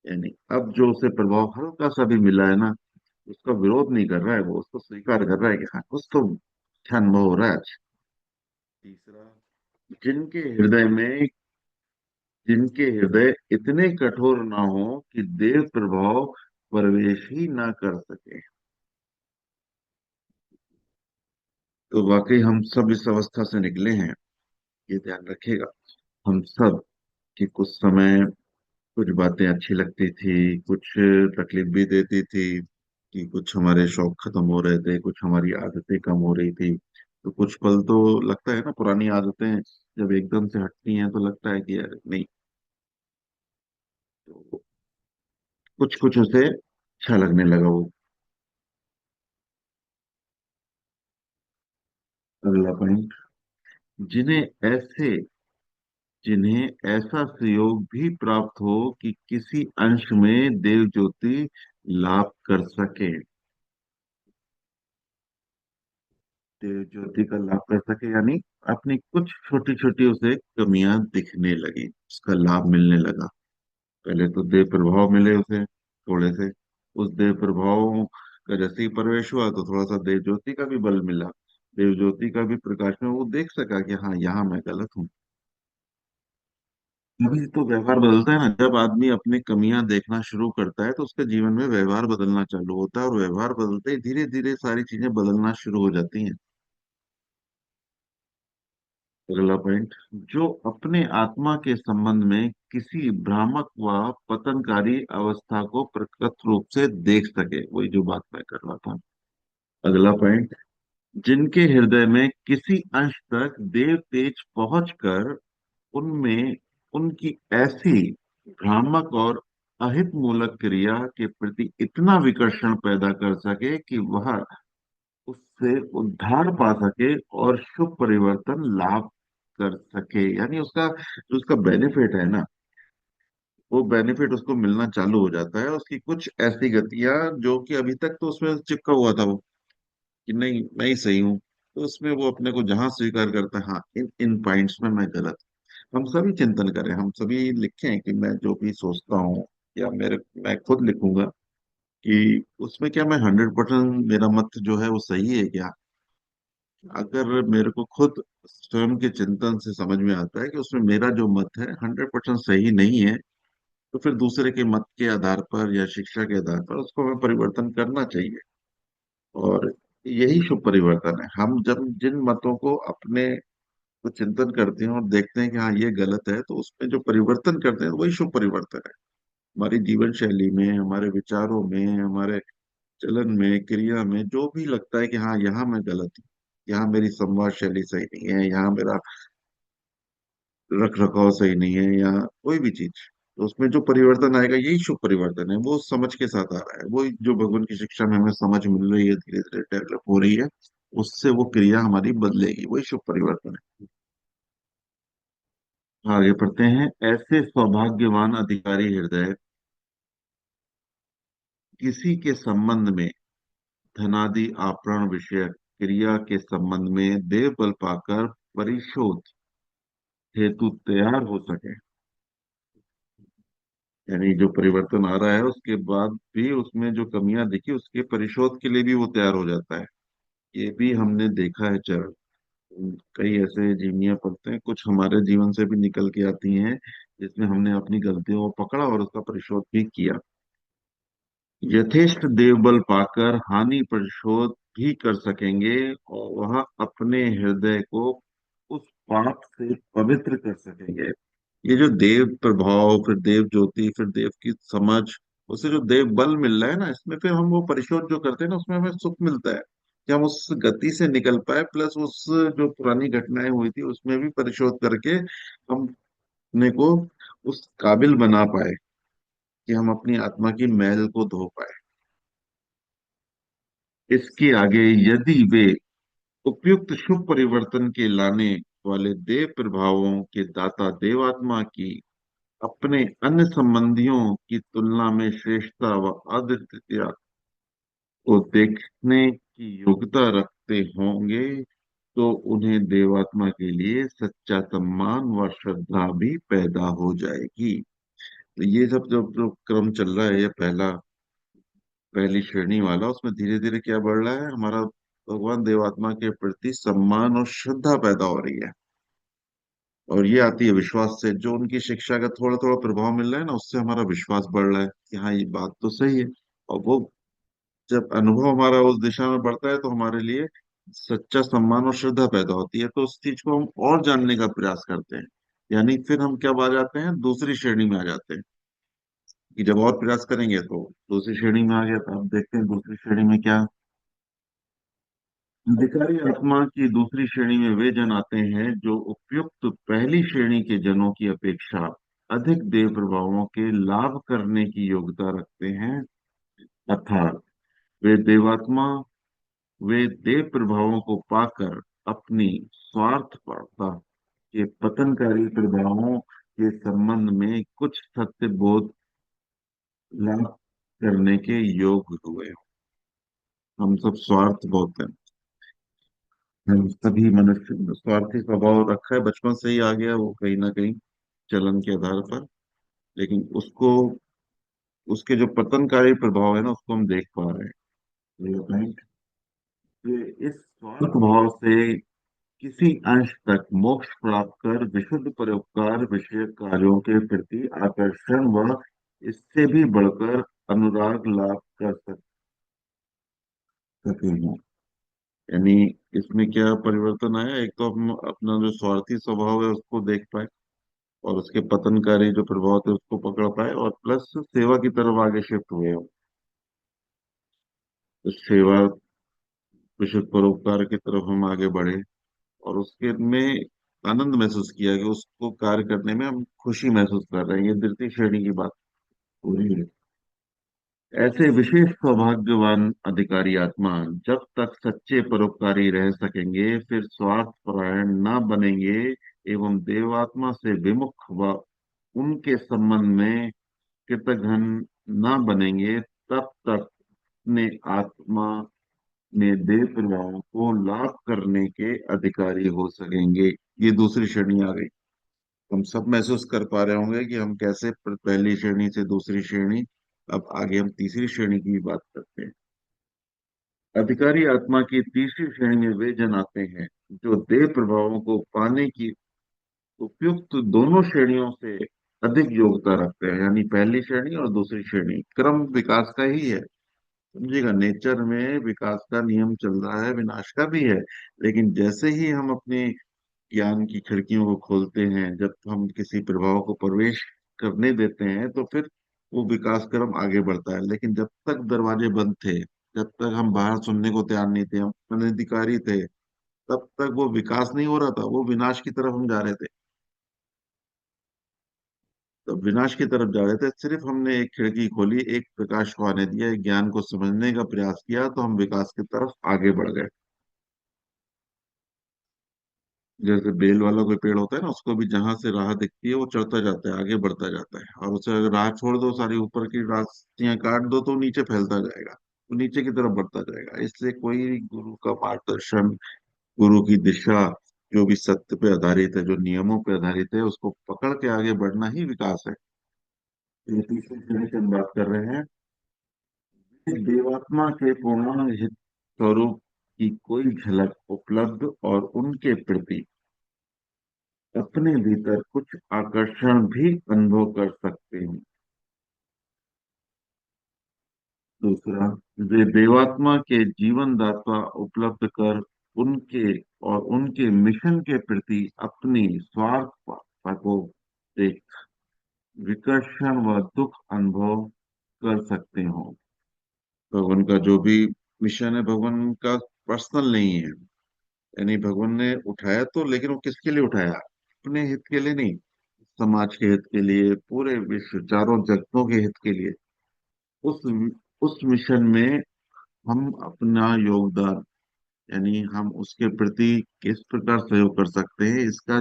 यानी अब जो उसे प्रभाव हल्का सा भी मिला है ना, उसका विरोध नहीं कर रहा है, वो उसको स्वीकार कर रहा है कि हाँ, कुछ तो अच्छा अनुभव हो रहा है आज। तीसरा, जिनके हृदय में जिनके हृदय इतने कठोर ना हो कि देव प्रभाव प्रवेश ही ना कर सके। तो वाकई हम सब इस अवस्था से निकले हैं, ये ध्यान रखिएगा। हम सब, कि कुछ समय कुछ बातें अच्छी लगती थी, कुछ तकलीफ भी देती थी, कि कुछ हमारे शौक खत्म हो रहे थे, कुछ हमारी आदतें कम हो रही थी। तो कुछ पल तो लगता है ना, पुरानी आदतें जब एकदम से हटती हैं तो लगता है कि यार नहीं। तो कुछ कुछ उसे अच्छा लगने लगा वो। अगला पॉइंट, जिन्हें ऐसे जिन्हें ऐसा सुयोग भी प्राप्त हो कि किसी अंश में देव ज्योति लाभ कर सके। देव ज्योति का लाभ कर सके यानी अपनी कुछ छोटी छोटी उसे कमियां दिखने लगी, उसका लाभ मिलने लगा। पहले तो देव प्रभाव मिले उसे थोड़े से, उस देव प्रभाव का जैसे ही प्रवेश हुआ तो थोड़ा सा देव ज्योति का भी बल मिला। देव ज्योति का भी प्रकाश में वो देख सका कि हाँ, यहाँ मैं गलत हूँ। तभी तो व्यवहार बदलता है ना, जब आदमी अपनी कमियां देखना शुरू करता है तो उसके जीवन में व्यवहार बदलना चालू होता है, और व्यवहार बदलते ही धीरे धीरे सारी चीजें बदलना शुरू हो जाती हैं। अगला पॉइंट, जो अपने आत्मा के संबंध में किसी भ्रामक व पतनकारी अवस्था को प्रकट रूप से देख सके, वही जो बात मैं कर रहा था। अगला पॉइंट, जिनके हृदय में किसी अंश तक देव तेज पहुंचकर उनमें उनकी ऐसी भ्रामक और अहित मूलक क्रिया के प्रति इतना विकर्षण पैदा कर सके कि वह उससे उद्धार पा सके और शुभ परिवर्तन लाभ कर सके। यानी उसका जो उसका बेनिफिट है ना, वो बेनिफिट उसको मिलना चालू हो जाता है। उसकी कुछ ऐसी गतियां जो कि अभी तक तो उसमें चिपका हुआ था वो, कि नहीं मैं ही सही हूँ, तो उसमें वो अपने को जहां स्वीकार करता है, हाँ, इन इन पॉइंट्स में मैं गलत हूं। हम सभी चिंतन करें, हम सभी लिखें कि मैं जो भी सोचता हूँ, या मैं खुद लिखूंगा कि उसमें क्या मैं 100% मेरा मत जो है वो सही है क्या। अगर मेरे को खुद स्वयं के चिंतन से समझ में आता है कि उसमें मेरा जो मत है 100% सही नहीं है, तो फिर दूसरे के मत के आधार पर या शिक्षा के आधार पर उसको हमें परिवर्तन करना चाहिए। और यही शुभ परिवर्तन है। हम जब जिन मतों को अपने को चिंतन करते हैं और देखते हैं कि हाँ, ये गलत है, तो उसमें जो परिवर्तन करते हैं वही शुभ परिवर्तन है। हमारी जीवन शैली में, हमारे विचारों में, हमारे चलन में, क्रिया में जो भी लगता है कि हाँ, यहाँ मैं गलत हूँ, यहाँ मेरी संवाद शैली सही नहीं है, यहाँ मेरा रख रखाव सही नहीं है, या कोई भी चीज, तो उसमें जो परिवर्तन आएगा यही शुभ परिवर्तन है। वो समझ के साथ आ रहा है, वो जो भगवान की शिक्षा में हमें समझ मिल रही है, धीरे धीरे डेवलप हो रही है, उससे वो क्रिया हमारी बदलेगी, वही शुभ परिवर्तन है। आगे पढ़ते हैं। ऐसे सौभाग्यवान अधिकारी हृदय किसी के संबंध में धनादि आपरण विषय क्रिया के संबंध में देव बल पाकर परिशोध हेतु तैयार हो सके। यानी जो परिवर्तन आ रहा है उसके बाद भी उसमें जो कमियां दिखी, उसके परिशोध के लिए भी वो तैयार हो जाता है। ये भी हमने देखा है चरण। कई ऐसे जीवनियां पढ़ते हैं, कुछ हमारे जीवन से भी निकल के आती हैं, जिसमें हमने अपनी गलतियों को पकड़ा और उसका परिशोध भी किया। यथेष्ट देवबल पाकर हानि परिशोध भी कर सकेंगे, और वह अपने हृदय को उस पाप से पवित्र कर सकेंगे। ये जो देव प्रभाव, फिर देव ज्योति, फिर देव की समझ, उससे जो देव बल मिल रहा है ना, इसमें फिर हम वो परिशोध जो करते हैं ना, उसमें हमें सुख मिलता है कि हम उस गति से निकल पाए, प्लस उस जो पुरानी घटनाएं हुई थी उसमें भी परिशोध करके हम अपने को उस काबिल बना पाए कि हम अपनी आत्मा की मैल को धो पाए। इसके आगे, यदि वे उपयुक्त शुभ परिवर्तन के लाने वाले देव प्रभावों के दाता देवात्मा की अपने अन्य संबंधियों की तुलना में श्रेष्ठता व अद्वितीयता को देखने की योग्यता रखते होंगे, तो उन्हें देवात्मा के लिए सच्चा सम्मान व श्रद्धा भी पैदा हो जाएगी। तो ये सब जो जो क्रम चल रहा है, ये पहली श्रेणी वाला, उसमें धीरे धीरे क्या बढ़ रहा है, हमारा भगवान देवात्मा के प्रति सम्मान और श्रद्धा पैदा हो रही है। और ये आती है विश्वास से, जो उनकी शिक्षा का थोड़ा थोड़ा प्रभाव मिल रहा है ना, उससे हमारा विश्वास बढ़ रहा है कि हाँ, ये बात तो सही है। और वो जब अनुभव हमारा उस दिशा में बढ़ता है, तो हमारे लिए सच्चा सम्मान और श्रद्धा पैदा होती है, तो उस चीज को हम और जानने का प्रयास करते हैं। यानी फिर हम क्या आ जाते हैं, दूसरी श्रेणी में आ जाते हैं, कि जब और प्रयास करेंगे तो दूसरी श्रेणी में आ गया। तो अब देखते हैं दूसरी श्रेणी में क्या। अधिकारी आत्मा की दूसरी श्रेणी में वे जन आते हैं जो उपयुक्त पहली श्रेणी के जनों की अपेक्षा अधिक देव प्रभावों के लाभ करने की योग्यता रखते हैं। अर्थात वे देवात्मा वे देव प्रभावों को पाकर अपनी स्वार्थपरता के पतनकारी प्रभावों के संबंध में कुछ सत्य बोध लाभ करने के योग्य हुए। हम सब स्वार्थ बहुत हैं, हम सभी मनुष्य में स्वार्थी स्वभाव रखा है, बचपन से ही आ गया वो कहीं ना कहीं चलन के आधार पर। लेकिन उसको, उसके जो पतनकारी प्रभाव है ना, उसको हम देख पा रहे हैं। ये पॉइंट, इस स्वार्थ भाव से किसी अंश तक मोक्ष प्राप्त कर विशुद्ध परोपकार विषय कार्यों के प्रति आकर्षण व इससे भी बढ़कर अनुराग लाभ कर सके हैं। यानी इसमें क्या परिवर्तन आया, एक तो हम अपना जो स्वार्थी स्वभाव है उसको देख पाए, और उसके पतनकारी जो प्रभाव थे उसको पकड़ पाए, और प्लस सेवा की तरफ आगे शिफ्ट हुए हम। तो सेवा, विशुद्ध परोपकार की तरफ हम आगे बढ़े, और उसके में आनंद महसूस किया कि उसको कार्य करने में हम खुशी महसूस कर रहे हैं। ये द्वितीय श्रेणी की बात हो रही है। ऐसे विशेष सौभाग्यवान अधिकारी आत्मा जब तक सच्चे परोपकारी रह सकेंगे, फिर स्वार्थ परायण न बनेंगे एवं देवात्मा से विमुख व उनके संबंध में कृतघ्न न बनेंगे, तब तक अपने आत्मा में देह प्रभावों को लाभ करने के अधिकारी हो सकेंगे। ये दूसरी श्रेणी आ गई। हम सब महसूस कर पा रहे होंगे कि हम कैसे पहली श्रेणी से दूसरी श्रेणी, अब आगे हम तीसरी श्रेणी की भी बात करते हैं। अधिकारी आत्मा की तीसरी श्रेणी में वे जन आते हैं जो देह प्रभावों को पाने की उपयुक्त दोनों श्रेणियों से अधिक योग्यता रखते हैं। यानी पहली श्रेणी और दूसरी श्रेणी क्रम विकास का ही है। समझिएगा, नेचर में विकास का नियम चल रहा है, विनाश का भी है। लेकिन जैसे ही हम अपने ज्ञान की खिड़कियों को खोलते हैं, जब हम किसी प्रभाव को प्रवेश करने देते हैं, तो फिर वो विकास क्रम आगे बढ़ता है। लेकिन जब तक दरवाजे बंद थे, जब तक हम बाहर सुनने को तैयार नहीं थे, हम अनधिकारी थे, तब तक वो विकास नहीं हो रहा था, वो विनाश की तरफ हम जा रहे थे। तो विनाश की तरफ जा रहे थे, सिर्फ हमने एक खिड़की खोली, एक प्रकाश को आने दिया, एक ज्ञान को समझने का प्रयास किया, तो हम विकास की तरफ आगे बढ़ गए। जैसे बेल वाला कोई पेड़ होता है ना, उसको भी जहां से राह दिखती है वो चढ़ता जाता है, आगे बढ़ता जाता है। और उसे अगर राह छोड़ दो, सारी ऊपर की रास्तियां काट दो, तो वो नीचे फैलता जाएगा, वो नीचे की तरफ बढ़ता जाएगा। इसलिए कोई गुरु का मार्गदर्शन, गुरु की दिशा, जो भी सत्य पे आधारित है, जो नियमों पे आधारित है, उसको पकड़ के आगे बढ़ना ही विकास है। ये तीसरे श्रेणी की हम बात कर रहे हैं। देवात्मा के पूर्ण हित स्वरूप की कोई झलक उपलब्ध और उनके प्रति अपने भीतर कुछ आकर्षण भी अनुभव कर सकते हैं। दूसरा, वे देवात्मा के जीवन दाता उपलब्ध कर उनके और उनके मिशन के प्रति अपनी स्वार्थ को देख विकर्षण व दुख अनुभव कर सकते हो। भगवान का जो भी मिशन है, भगवान का पर्सनल नहीं है। यानी भगवान ने उठाया तो, लेकिन वो किसके लिए उठाया? अपने हित के लिए नहीं, समाज के हित के लिए, पूरे विश्व चारों जगतों के हित के लिए। उस उस मिशन में हम अपना योगदान, यानी हम उसके प्रति किस प्रकार सहयोग कर सकते हैं, इसका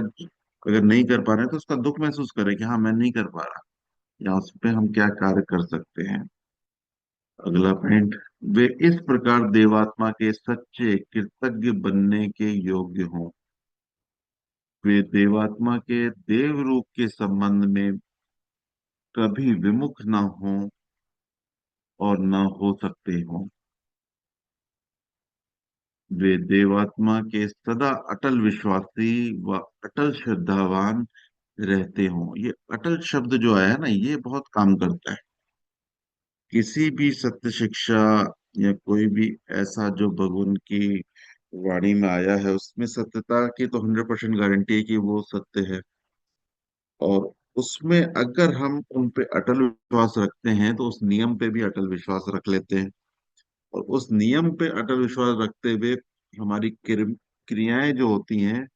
अगर नहीं कर पा रहे हैं तो उसका दुख महसूस करें कि हाँ मैं नहीं कर पा रहा, या उस पे हम क्या कार्य कर सकते हैं। अगला पॉइंट, वे इस प्रकार देवात्मा के सच्चे कृतज्ञ बनने के योग्य हों। वे देवात्मा के देव रूप के संबंध में कभी विमुख न हो और न हो सकते हो। वे देवात्मा के सदा अटल विश्वासी व अटल श्रद्धावान रहते हों। ये अटल शब्द जो आया है ना, ये बहुत काम करता है। किसी भी सत्य शिक्षा या कोई भी ऐसा जो भगवान की वाणी में आया है, उसमें सत्यता की तो 100% गारंटी है कि वो सत्य है। और उसमें अगर हम उन पे अटल विश्वास रखते हैं तो उस नियम पे भी अटल विश्वास रख लेते हैं। और उस नियम पे अटल विश्वास रखते हुए हमारी क्रियाएं जो होती हैं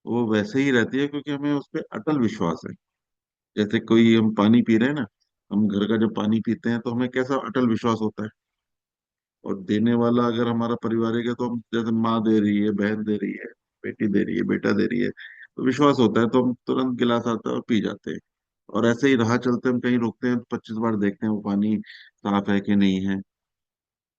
वो वैसे ही रहती है, क्योंकि हमें उस पे अटल विश्वास है। जैसे कोई हम पानी पी रहे हैं ना, हम घर का जब पानी पीते हैं तो हमें कैसा अटल विश्वास होता है। और देने वाला अगर हमारा पारिवारिक है तो हम, जैसे माँ दे रही है, बहन दे रही है, बेटी दे रही है, बेटा दे रही है, तो विश्वास होता है तो हम तुरंत गिलास आता है और पी जाते हैं। और ऐसे ही राह चलते हम कहीं रुकते हैं तो 25 बार देखते हैं वो पानी साफ है कि नहीं है,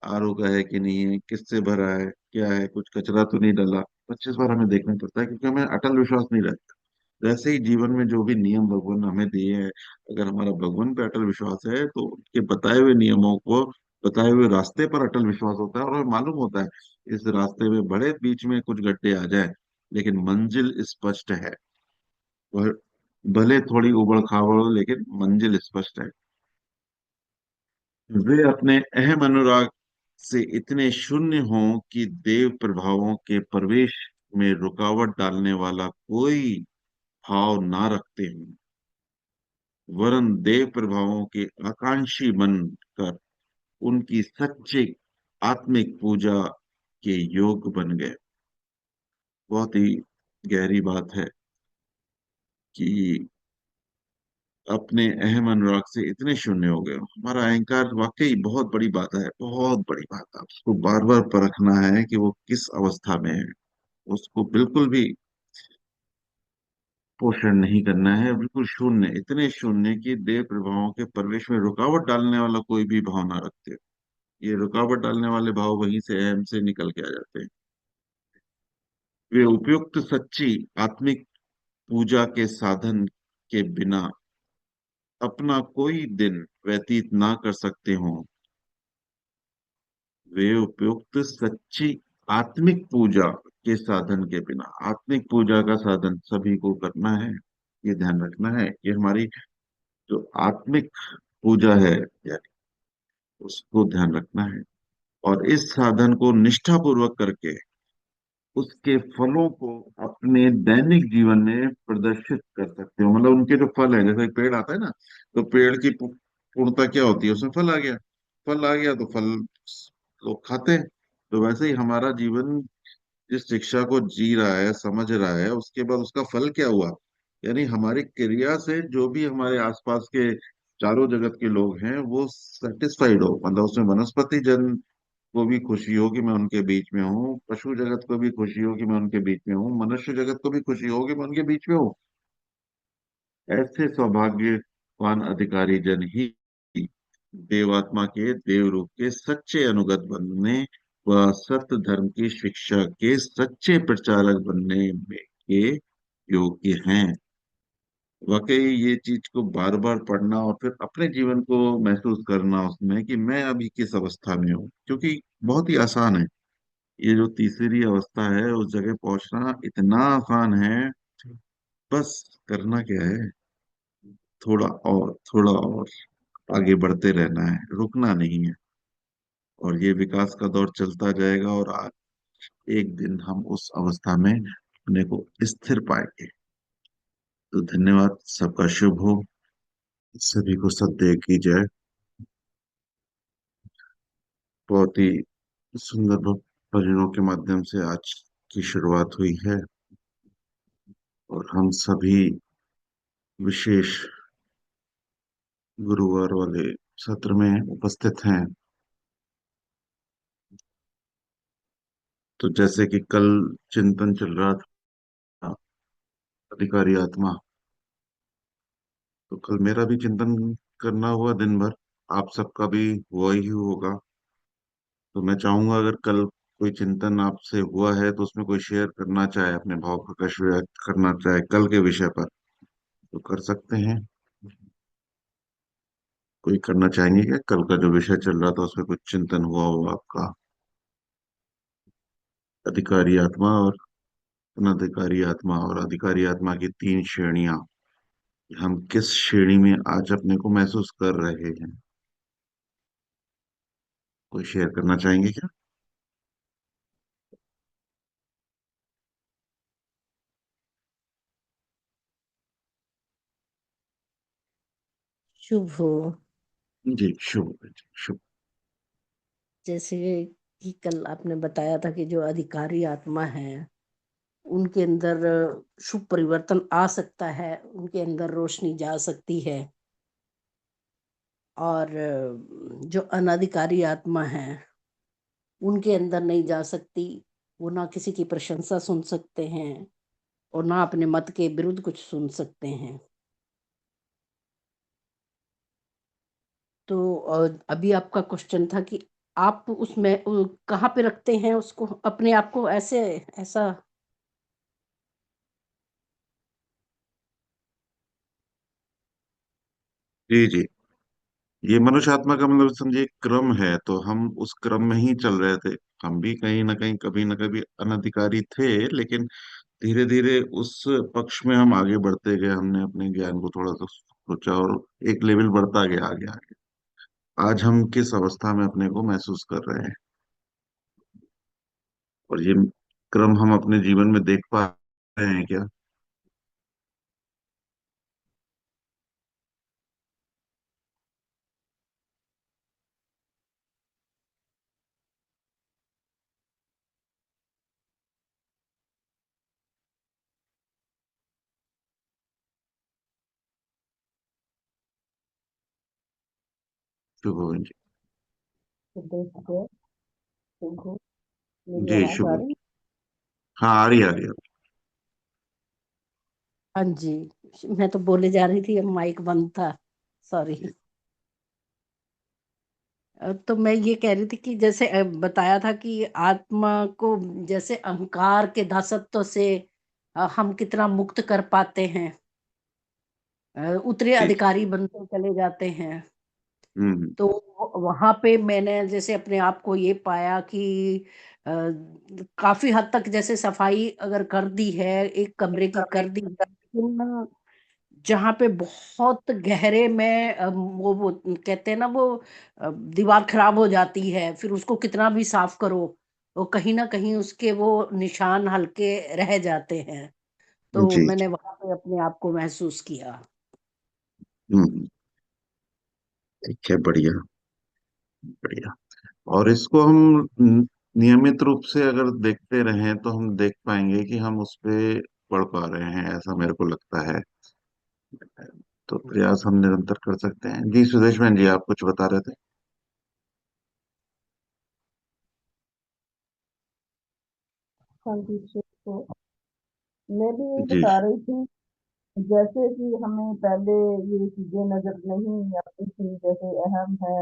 आरओ का है कि नहीं है, किससे भरा है, क्या है, कुछ कचरा तो नहीं डला। 25 बार हमें देखना पड़ता है, क्योंकि हमें अटल विश्वास नहीं रहता। वैसे ही जीवन में जो भी नियम भगवान ने हमें दिए हैं, अगर हमारा भगवान पे अटल विश्वास है तो उनके बताए हुए नियमों को, बताए हुए रास्ते पर अटल विश्वास होता है, और हमें मालूम होता है इस रास्ते में बड़े बीच में कुछ गड्ढे आ जाए, लेकिन मंजिल स्पष्ट है। वह भले थोड़ी उबड़ खाबड़ हो, लेकिन मंजिल स्पष्ट है। वे अपने अहम अनुराग से इतने शून्य हों कि देव प्रभावों के प्रवेश में रुकावट डालने वाला कोई भाव ना रखते हों, वरन देव प्रभावों के आकांक्षी बनकर उनकी सच्ची आत्मिक पूजा के योग बन गए। बहुत ही गहरी बात है कि अपने अहम अनुराग से इतने शून्य हो गए हो। हमारा अहंकार वाकई बहुत बड़ी बात है, बहुत बड़ी बात है। उसको बार बार परखना है कि वो किस अवस्था में है। उसको बिल्कुल भी पोषण नहीं करना है, बिल्कुल शून्य, इतने शून्य कि देव प्रभावों के प्रवेश में रुकावट डालने वाला कोई भी भाव ना रखते। ये रुकावट डालने वाले भाव वहीं से, अहम से निकल के आ जाते हैं। वे उपयुक्त सच्ची आत्मिक पूजा के साधन के बिना अपना कोई दिन व्यतीत ना कर सकते हो। वे उपयुक्त सच्ची आत्मिक पूजा के साधन के बिना, आत्मिक पूजा का साधन सभी को करना है, ये ध्यान रखना है। ये हमारी जो आत्मिक पूजा है, यानी उसको ध्यान रखना है। और इस साधन को निष्ठा पूर्वक करके उसके फलों को अपने दैनिक जीवन में प्रदर्शित कर सकते हो। मतलब उनके जो फल है, जैसे एक पेड़ आता है ना, तो पेड़ की पूर्णता क्या होती है? उसमें फल आ गया, फल आ गया तो फल लोग खाते हैं। तो वैसे ही हमारा जीवन जिस शिक्षा को जी रहा है, समझ रहा है, उसके बाद उसका फल क्या हुआ? यानी हमारी क्रिया से जो भी हमारे आसपास के चारों जगत के लोग हैं वो सेटिस्फाइड हो, मतलब उसमें वनस्पति जन को भी खुशी हो कि मैं उनके बीच में हूँ, पशु जगत को भी खुशी हो कि मैं उनके बीच में हूँ, मनुष्य जगत को भी खुशी हो कि मैं उनके बीच में हूँ। ऐसे सौभाग्यवान अधिकारी जन ही देवात्मा के देव रूप के सच्चे अनुगत बनने व सत्य धर्म की शिक्षा के सच्चे प्रचारक बनने में के योग्य हैं। वाकई ये चीज को बार बार पढ़ना और फिर अपने जीवन को महसूस करना उसमें कि मैं अभी किस अवस्था में हूँ, क्योंकि बहुत ही आसान है। ये जो तीसरी अवस्था है उस जगह पहुंचना इतना आसान है। बस करना क्या है, थोड़ा और थोड़ा और आगे बढ़ते रहना है, रुकना नहीं है। और ये विकास का दौर चलता जाएगा, और आज एक दिन हम उस अवस्था में अपने को स्थिर पाएंगे। तो धन्यवाद। सबका शुभ हो। सभी को सद्देह की जाए। बहुत ही सुंदर भजनों के माध्यम से आज की शुरुआत हुई है, और हम सभी विशेष गुरुवार वाले सत्र में उपस्थित हैं। तो जैसे कि कल चिंतन चल रहा था, अधिकारी आत्मा, तो कल मेरा भी चिंतन करना हुआ दिन भर। आप सबका भी हुआ ही होगा। तो मैं चाहूंगा अगर कल कोई चिंतन आपसे हुआ है तो उसमें कोई शेयर करना चाहे, अपने भाव प्रकट व्यक्त करना चाहे कल के विषय पर, तो कर सकते हैं। कोई करना चाहेंगे क्या? कल का जो विषय चल रहा था उसमें कुछ चिंतन हुआ हो आपका? अधिकारी आत्मा और अनधिकारी आत्मा, और अधिकारी आत्मा की तीन श्रेणियां। हम किस श्रेणी में आज अपने को महसूस कर रहे हैं? कोई शेयर करना चाहेंगे क्या? शुभ हो। जी शुभ जी, शुभ। जैसे कि कल आपने बताया था कि जो अधिकारी आत्मा है उनके अंदर शुभ परिवर्तन आ सकता है, उनके अंदर रोशनी जा सकती है। और जो अनाधिकारी आत्मा है उनके अंदर नहीं जा सकती। वो ना किसी की प्रशंसा सुन सकते हैं और ना अपने मत के विरुद्ध कुछ सुन सकते हैं। तो अभी आपका क्वेश्चन था कि आप उसमें कहाँ पे रखते हैं उसको, अपने आप को ऐसे, ऐसा। जी जी। ये मनुष्य आत्मा का मतलब समझिए एक क्रम है, तो हम उस क्रम में ही चल रहे थे। हम भी कहीं ना कहीं कभी ना कभी अनधिकारी थे, लेकिन धीरे धीरे उस पक्ष में हम आगे बढ़ते गए। हमने अपने ज्ञान को थोड़ा सा सोचा और एक लेवल बढ़ता गया आगे आगे। आज हम किस अवस्था में अपने को महसूस कर रहे हैं, और ये क्रम हम अपने जीवन में देख पा रहे हैं क्या? शुभ हो जी। देखो, देखो, मेरी जी आवाज शुभ आ हो। रही? हाँ आ रही, आ रही, आ रही। हाँ जी। मैं तो बोले जा रही थी, माइक बंद था। सॉरी। तो मैं ये कह रही थी कि जैसे बताया था कि आत्मा को जैसे अहंकार के दासत्व से हम कितना मुक्त कर पाते हैं। उतरे जी जी। अधिकारी बनते चले जाते हैं। हम्म। तो वहां पे मैंने जैसे अपने आप को ये पाया कि अ, काफी हद तक जैसे सफाई अगर कर दी है, एक कमरे की कर दी, लेकिन जहाँ पे बहुत गहरे में वो कहते हैं ना, वो दीवार खराब हो जाती है, फिर उसको कितना भी साफ करो तो कहीं ना कहीं उसके वो निशान हल्के रह जाते हैं। तो जी मैंने जी। वहां पे अपने आप को महसूस किया। हम्म। ठीक है, बढ़िया बढ़िया। और इसको हम नियमित रूप से अगर देखते रहें तो हम देख पाएंगे कि हम उस पे बढ़ पा रहे हैं, ऐसा मेरे को लगता है। तो प्रयास हम निरंतर कर सकते हैं। जी सुदेश मैन जी, आप कुछ बता रहे थे? हाँ जी, तो मैं भी यही जी। बता रही थी। जैसे कि हमें पहले ये चीजें नजर नहीं आती थी, जैसे अहम है,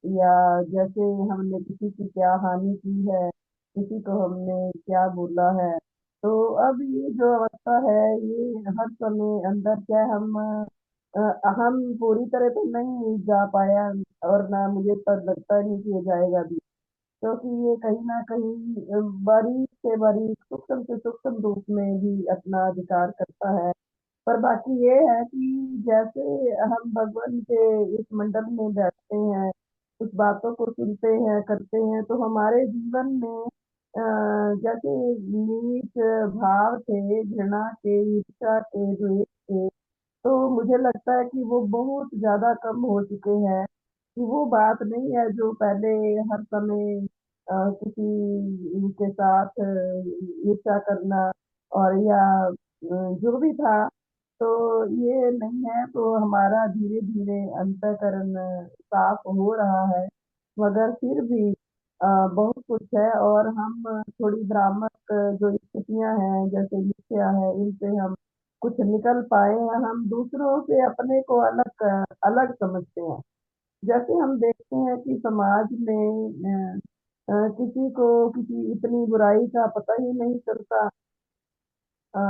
या जैसे हमने किसी की क्या हानि की है, किसी को हमने क्या बोला है। तो अब ये जो अवस्था है, ये हर समय अंदर क्या हम पूरी तरह तो नहीं जा पाया, और ना मुझे पर लगता नहीं कि ये जाएगा भी, क्योंकि ये कहीं न कहीं बारीक से बारीक, सूक्ष्म से सूक्ष्म रूप में भी अपना अधिकार करता है। पर बाकी ये है कि जैसे हम भगवान के इस मंडल में बैठते हैं, कुछ बातों को सुनते हैं, करते हैं, तो हमारे जीवन में जैसे नीच भाव थे, घृणा के, ईर्ष्या के, द्वेष तो मुझे लगता है कि वो बहुत ज़्यादा कम हो चुके हैं, कि वो बात नहीं है जो पहले हर समय किसी के साथ ईर्ष्या करना और या जो भी था, तो ये नहीं है, तो हमारा धीरे-धीरे अंतःकरण साफ हो रहा है। मगर फिर भी बहुत कुछ है और हम थोड़ी भ्रामक जो स्थितियाँ हैं, जैसे ईर्ष्या है, इनसे हम कुछ निकल पाए हैं, हम दूसरों से अपने को अलग समझते हैं। जैसे हम देखते हैं कि समाज में किसी को किसी इतनी बुराई का पता ही नहीं चलता। अ,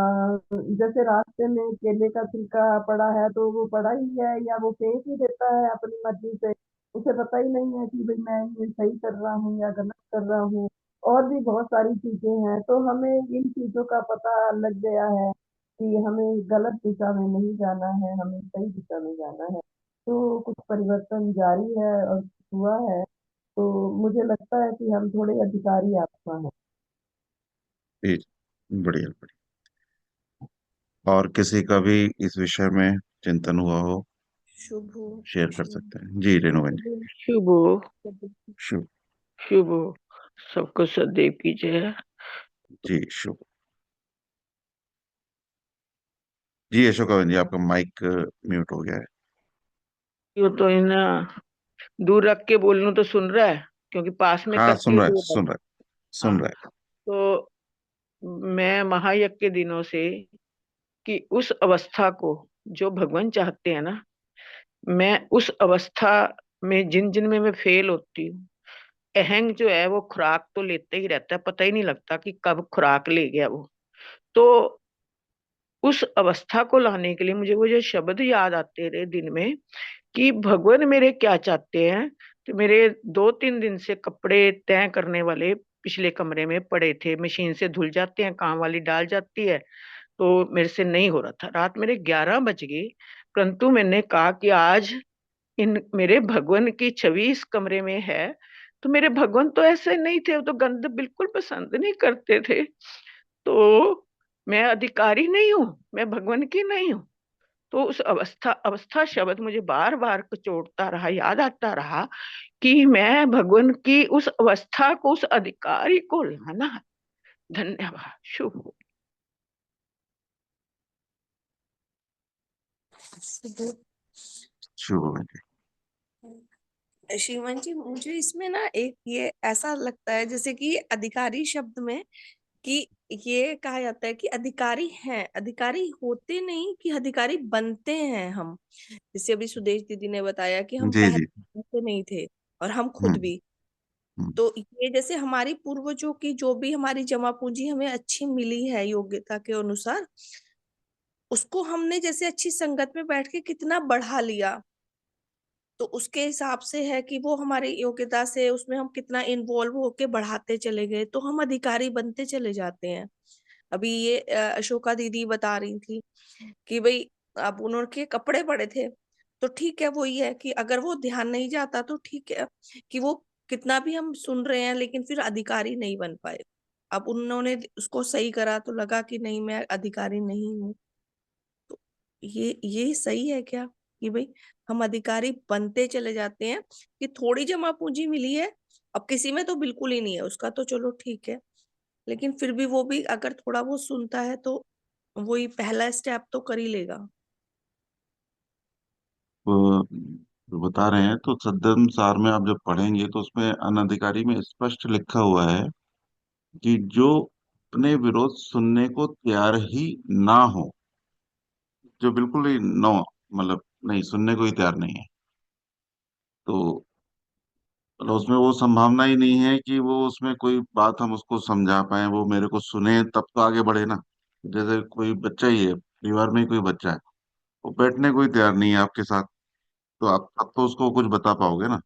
जैसे रास्ते में केले का छिलका पड़ा है तो वो पड़ा ही है या वो फेंक ही देता है अपनी मर्जी से। उसे पता ही नहीं है कि भाई मैं ये सही कर रहा हूँ या गलत कर रहा हूँ। और भी बहुत सारी चीजें हैं, तो हमें इन चीजों का पता लग गया है कि हमें गलत दिशा में नहीं जाना है, हमें सही दिशा में जाना है। तो कुछ परिवर्तन जारी है और हुआ है। तो मुझे लगता है कि हम थोड़े अधिकारी आत्मा हैं। जी, बढ़िया बढ़िया। और किसी का भी इस विषय में चिंतन हुआ हो, शुभ हो। शेयर कर शुभ सकते हैं। जी रेणुका जी। शुभ शुभ हो। शुभ। शुभ। शुभ हो। सबको सदैव की जय। जी शुभ। जी अशोक जी, आपका माइक म्यूट हो गया है। यो तो इन्हें दूर रख के बोलूं तो सुन रहा है, क्योंकि पास में हाँ करती सुन हूँ रहा है, दूर रख। सुन रहा है, हाँ। सुन रहा है। तो मैं महायज्ञ के दिनों से कि उस अवस्था को जो भगवान चाहते हैं ना, मैं उस अवस्था में जिन जिन में मैं फेल होती हूँ, अहंग जो है वो खुराक तो लेते ही रहता है, पता ही नहीं लगता कि कब खुराक ले गया वो। तो उस अवस्था को लाने के लिए मुझे वो जो शब्द याद आते रहे दिन में, कि भगवान मेरे क्या चाहते हैं। तो मेरे 2-3 दिन से कपड़े तय करने वाले पिछले कमरे में पड़े थे, मशीन से धुल जाते हैं, काम वाली डाल जाती है, तो मेरे से नहीं हो रहा था। रात मेरे 11 बज गए, परंतु मैंने कहा कि आज इन मेरे भगवान की छवि इस कमरे में है। तो मेरे भगवान तो ऐसे नहीं थे, वो तो गंध बिल्कुल पसंद नहीं करते थे। तो मैं अधिकारी नहीं हूँ, मैं भगवान की नहीं हूँ। तो उस अवस्था अवस्था शब्द मुझे बार बार कचोटता रहा, याद आता रहा कि मैं भगवान की उस अवस्था को, उस अधिकारी को लाना है। धन्यवाद। शुभ हो। शुभ। शुभ हो जी। श्रीमान जी, मुझे इसमें ना एक ये ऐसा लगता है जैसे कि अधिकारी शब्द में कि ये कहा जाता है कि अधिकारी हैं, अधिकारी होते नहीं कि अधिकारी बनते हैं हम। जैसे अभी सुदेश दीदी ने बताया कि हम जी जी। पहले ऐसे नहीं थे, और हम खुद हम्म भी। हम्म। तो ये जैसे हमारी पूर्वजों की जो भी हमारी जमा पूंजी हमें अच्छी मिली है योग्यता के अनुसार, उसको हमने जैसे अच्छी संगत में बैठ के कितना बढ़ा लिया, तो उसके हिसाब से है कि वो हमारी योग्यता से उसमें हम कितना इन्वॉल्व होके बढ़ाते चले गए, तो हम अधिकारी बनते चले जाते हैं। अभी ये अशोका दीदी बता रही थी कि भाई अब उनके कपड़े पड़े थे, तो ठीक है, वो ये है कि अगर वो ध्यान नहीं जाता तो ठीक है, कि वो कितना भी हम सुन रहे हैं लेकिन फिर अधिकारी नहीं बन पाए। अब उन्होंने उसको सही करा तो लगा कि नहीं, मैं अधिकारी नहीं हूँ। तो ये सही है क्या, कि भाई हम अधिकारी बनते चले जाते हैं, कि थोड़ी जमा पूंजी मिली है, अब किसी में तो बिल्कुल ही नहीं है, उसका तो चलो ठीक है, लेकिन फिर भी वो भी अगर थोड़ा वो सुनता है तो वही पहला स्टेप तो कर ही लेगा। तो जो बता रहे हैं, तो सद्गम सार में आप जब पढ़ेंगे तो उसमें अनधिकारी में स्पष्ट लिखा हुआ है कि जो अपने विरोध सुनने को तैयार ही ना हो, जो बिल्कुल ही नो, मतलब नहीं सुनने को ही तैयार नहीं है, तो मतलब उसमें वो संभावना ही नहीं है कि वो उसमें कोई बात हम उसको समझा पाए, वो मेरे को सुने तब तो आगे बढ़े ना। जैसे कोई बच्चा ही है, परिवार में ही कोई बच्चा है, वो बैठने को ही तैयार नहीं है आपके साथ, तो आप अब तो उसको कुछ बता पाओगे ना।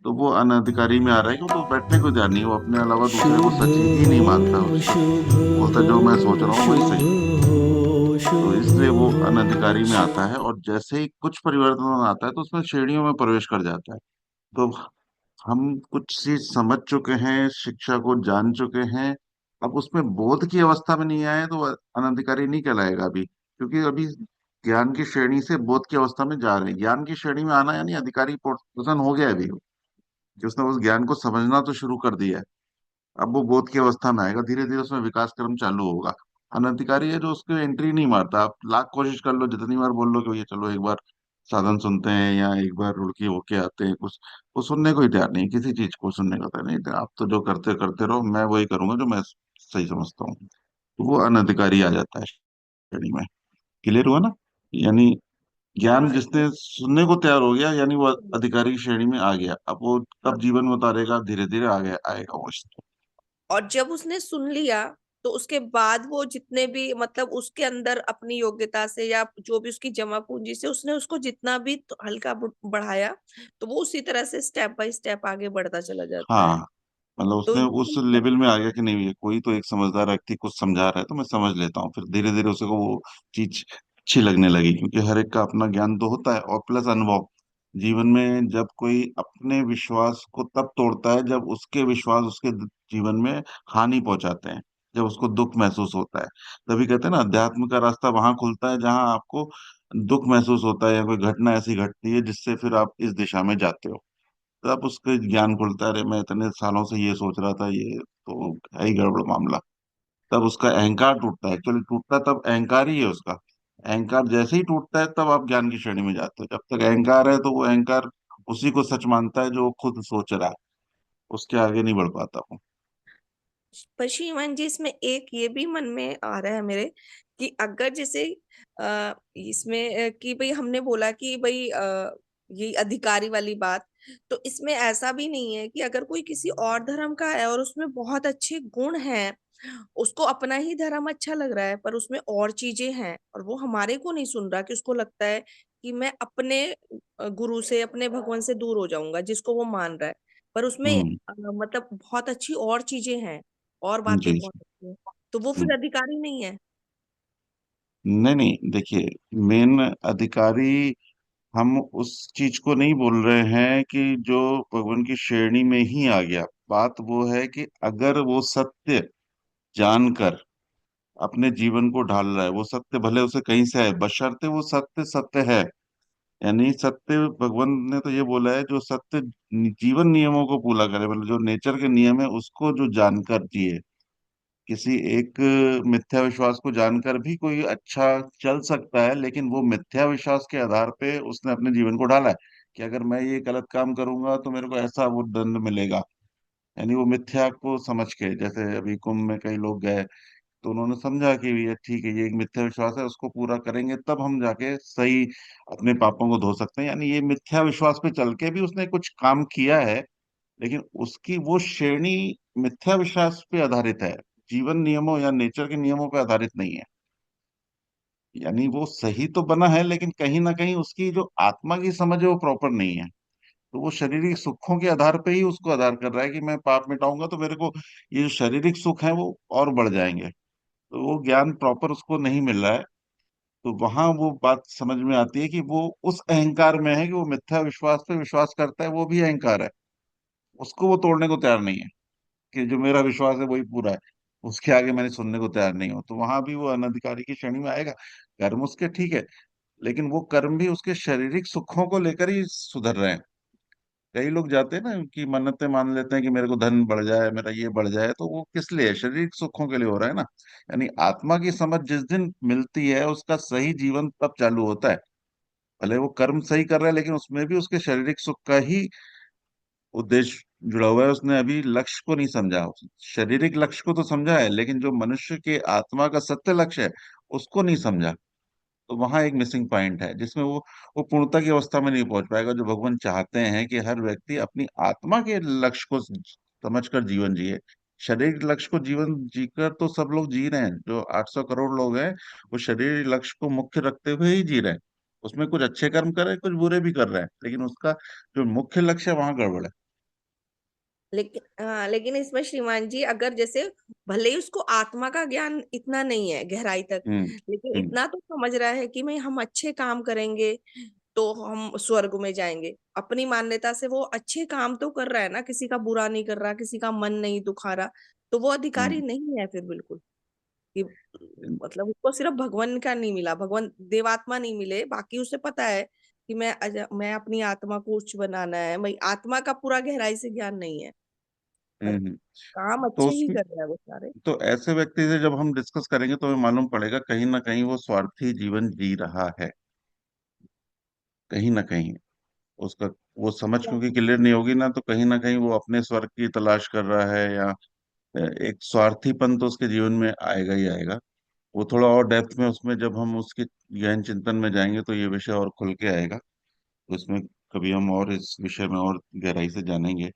तो वो अनधिकारी में आ रहा है कि वो तो बैठने को तैयार नहीं है, वो अपने अलावा दूसरे को शुभ सच ही नहीं मानता हो। उसका। शुभ बोलता है, जो मैं सोच हो। रहा हूँ वही शुभ सही है। हो। तो शुभ इसलिए वो अनधिकारी में हो। आता है, और जैसे ही कुछ परिवर्तन आता है तो उसमें श्रेणियों में प्रवेश कर जाता है। तो हम कुछ चीज समझ चुके हैं, शिक्षा को जान चुके हैं, अब उसमें बोध की अवस्था में नहीं आए तो अनधिकारी नहीं कहलाएगा अभी, क्योंकि अभी ज्ञान की श्रेणी से बोध की अवस्था में जा रहे हैं। ज्ञान की श्रेणी में आना यानी अधिकारी पोर्शन हो गया है अभी, कि उसने उस ज्ञान को समझना तो शुरू कर दिया है। अब वो बोध की अवस्था में आएगा, धीरे धीरे उसमें विकास क्रम चालू होगा। अनधिकारी है जो उसको एंट्री नहीं मारता। आप लाख कोशिश कर लो, जितनी बार बोल लो कि भैया चलो एक बार साधन सुनते हैं या एक बार रुड़की होके आते हैं कुछ, वो सुनने को ही तैयार नहीं, किसी चीज को सुनने को तैयार नहीं। तो आप तो जो करते करते रहो, मैं वही करूंगा जो मैं सही समझता हूँ। तो वो अनधिकारी आ जाता है श्रेणी में। क्लियर हुआ ना? यानी ज्ञान हाँ जिसने सुनने को तैयार हो गया, यानी वो अधिकारी की श्रेणी में आ गया। अब वो तब जीवन में उतारेगा, धीरे धीरे आगे आएगा वो। और जब उसने सुन लिया तो उसके बाद वो जितने भी मतलब उसके अंदर अपनी योग्यता से या जो भी उसकी जमा पूंजी से उसने उसको जितना भी तो हल्का बढ़ाया, तो वो उसी तरह से स्टेप बाय स्टेप आगे बढ़ता चला जाता हाँ, है। मतलब तो उसने उस ये लेवल में आ गया कि नहीं, ये कोई तो एक समझदार व्यक्ति कुछ समझा रहा है तो मैं समझ लेता हूँ। फिर धीरे धीरे उसे को वो चीज अच्छी लगने लगी, क्योंकि हर एक का अपना ज्ञान तो होता है, और प्लस अनुभव। जीवन में जब कोई अपने विश्वास को तब तोड़ता है जब उसके विश्वास उसके जीवन में हानि पहुंचाते हैं, जब उसको दुख महसूस होता है। तभी कहते हैं ना, अध्यात्म का रास्ता वहां खुलता है जहां आपको दुख महसूस होता है, या कोई घटना ऐसी घटती है जिससे फिर आप इस दिशा में जाते हो। तब उसके ज्ञान खुलता है, अरे मैं इतने सालों से ये सोच रहा था, ये तो है ही गड़बड़ मामला। तब उसका अहंकार टूटता है। एक्चुअली टूटता तब अहंकार ही है उसका। अहंकार जैसे ही टूटता है तब आप ज्ञान की श्रेणी में जाते हो। जब तक अहंकार है तो वो अहंकार उसी को सच मानता है जो वो खुद सोच रहा है, उसके आगे नहीं बढ़ पाता वो। पर श्रीमान जी इसमें एक ये भी मन में आ रहा है मेरे कि अगर जैसे इसमें कि भाई हमने बोला कि भाई ये अधिकारी वाली बात, तो इसमें ऐसा भी नहीं है कि अगर कोई किसी और धर्म का है और उसमें बहुत अच्छे गुण हैं, उसको अपना ही धर्म अच्छा लग रहा है पर उसमें और चीजें हैं और वो हमारे को नहीं सुन रहा, कि उसको लगता है कि मैं अपने गुरु से अपने भगवान से दूर हो जाऊंगा जिसको वो मान रहा है, पर उसमें हम्म। मतलब बहुत अच्छी और चीजें हैं और बातें जी। बहुत अच्छी हैं, तो वो हम्म। फिर अधिकारी नहीं है। नहीं नहीं, देखिए, मेन अधिकारी हम उस चीज को नहीं बोल रहे हैं कि जो भगवान की श्रेणी में ही आ गया। बात वो है कि अगर वो सत्य जानकर अपने जीवन को ढाल रहा है, वो सत्य भले उसे कहीं से है, बशर्ते वो सत्य सत्य है। यानी सत्य, भगवान ने तो ये बोला है, जो सत्य जीवन नियमों को पूरा करे, मतलब जो नेचर के नियम है उसको जो जानकर जिए। किसी एक मिथ्या विश्वास को जानकर भी कोई अच्छा चल सकता है, लेकिन वो मिथ्या विश्वास के आधार पे उसने अपने जीवन को ढाला है कि अगर मैं ये गलत काम करूंगा तो मेरे को ऐसा वो दंड मिलेगा। यानी वो मिथ्या को समझ के, जैसे अभी कुंभ में कई लोग गए तो उन्होंने समझा कि ये ठीक है, ये एक मिथ्या विश्वास है, उसको पूरा करेंगे तब हम जाके सही अपने पापों को धो सकते हैं। यानी ये मिथ्या विश्वास पे चल के भी उसने कुछ काम किया है, लेकिन उसकी वो श्रेणी मिथ्या विश्वास पे आधारित है, जीवन नियमों या नेचर के नियमों पे आधारित नहीं है। यानी वो सही तो बना है, लेकिन कहीं ना कहीं उसकी जो आत्मा की समझ है वो प्रॉपर नहीं है। तो वो शारीरिक सुखों के आधार पे ही उसको आधार कर रहा है कि मैं पाप मिटाऊंगा तो मेरे को ये जो शारीरिक सुख है वो और बढ़ जाएंगे। तो वो ज्ञान प्रॉपर उसको नहीं मिल रहा है। तो वहां वो बात समझ में आती है कि वो उस अहंकार में है कि वो मिथ्या विश्वास पे विश्वास करता है, वो भी अहंकार है। उसको वो तोड़ने को तैयार नहीं है कि जो मेरा विश्वास है वही पूरा है, उसके आगे मैंने सुनने को तैयार नहीं हूं। तो वहां भी वो अनधिकारी की श्रेणी में आएगा। कर्म उसके ठीक है, लेकिन वो कर्म भी उसके शारीरिक सुखों को लेकर ही सुधर रहे हैं। कई लोग जाते हैं ना कि मन्नतें मान लेते हैं कि मेरे को धन बढ़ जाए, मेरा ये बढ़ जाए, तो वो किस लिए? शारीरिक सुखों के लिए हो रहा है ना। यानी आत्मा की समझ जिस दिन मिलती है उसका सही जीवन तब चालू होता है। भले वो कर्म सही कर रहा है, लेकिन उसमें भी उसके शारीरिक सुख का ही उद्देश्य जुड़ा हुआ है। उसने अभी लक्ष्य को नहीं समझा। शारीरिक लक्ष्य को तो समझा है, लेकिन जो मनुष्य के आत्मा का सत्य लक्ष्य है उसको नहीं समझा। तो वहां एक मिसिंग पॉइंट है जिसमें वो पूर्णता की अवस्था में नहीं पहुंच पाएगा। जो भगवान चाहते हैं कि हर व्यक्ति अपनी आत्मा के लक्ष्य को समझकर जीवन जिए। शारीरिक लक्ष्य को जीवन जीकर तो सब लोग जी रहे हैं, जो 800 करोड़ लोग हैं वो शारीरिक लक्ष्य को मुख्य रखते हुए ही जी रहे हैं। उसमें कुछ अच्छे कर्म कर रहे हैं, कुछ बुरे भी कर रहे हैं, लेकिन उसका जो मुख्य लक्ष्य है वहां गड़बड़ है। लेकिन लेकिन इसमें श्रीमान जी अगर जैसे भले ही उसको आत्मा का ज्ञान इतना नहीं है गहराई तक, हम्म। लेकिन हम्म। इतना तो समझ रहा है कि मैं हम अच्छे काम करेंगे तो हम स्वर्ग में जाएंगे, अपनी मान्यता से वो अच्छे काम तो कर रहा है ना, किसी का बुरा नहीं कर रहा, किसी का मन नहीं दुखा रहा, तो वो अधिकारी हम्म। नहीं है फिर बिल्कुल। कि मतलब उसको सिर्फ भगवान का नहीं मिला, भगवान देवात्मा नहीं मिले, बाकी उसे पता है कि मैं अपनी आत्मा को उच्च बनाना है, मैं आत्मा का पूरा गहराई से ज्ञान नहीं है, पर हम्म। काम तो अच्छे ही उसमें कर रहा है वो सारे। तो ऐसे व्यक्ति से जब हम डिस्कस करेंगे तो हमें मालूम पड़ेगा कहीं ना कहीं वो स्वार्थी जीवन जी रहा है, कहीं ना कहीं उसका वो समझ क्योंकि क्लियर नहीं होगी ना, तो कहीं ना कहीं वो अपने स्वर्ग की तलाश कर रहा है, या एक स्वार्थीपन तो उसके जीवन में आएगा ही आएगा। वो थोड़ा और डेप्थ में उसमें जब हम उसके गहन चिंतन में जाएंगे तो ये विषय और खुल के आएगा। तो इसमें कभी हम और इस विषय में और गहराई से जानेंगे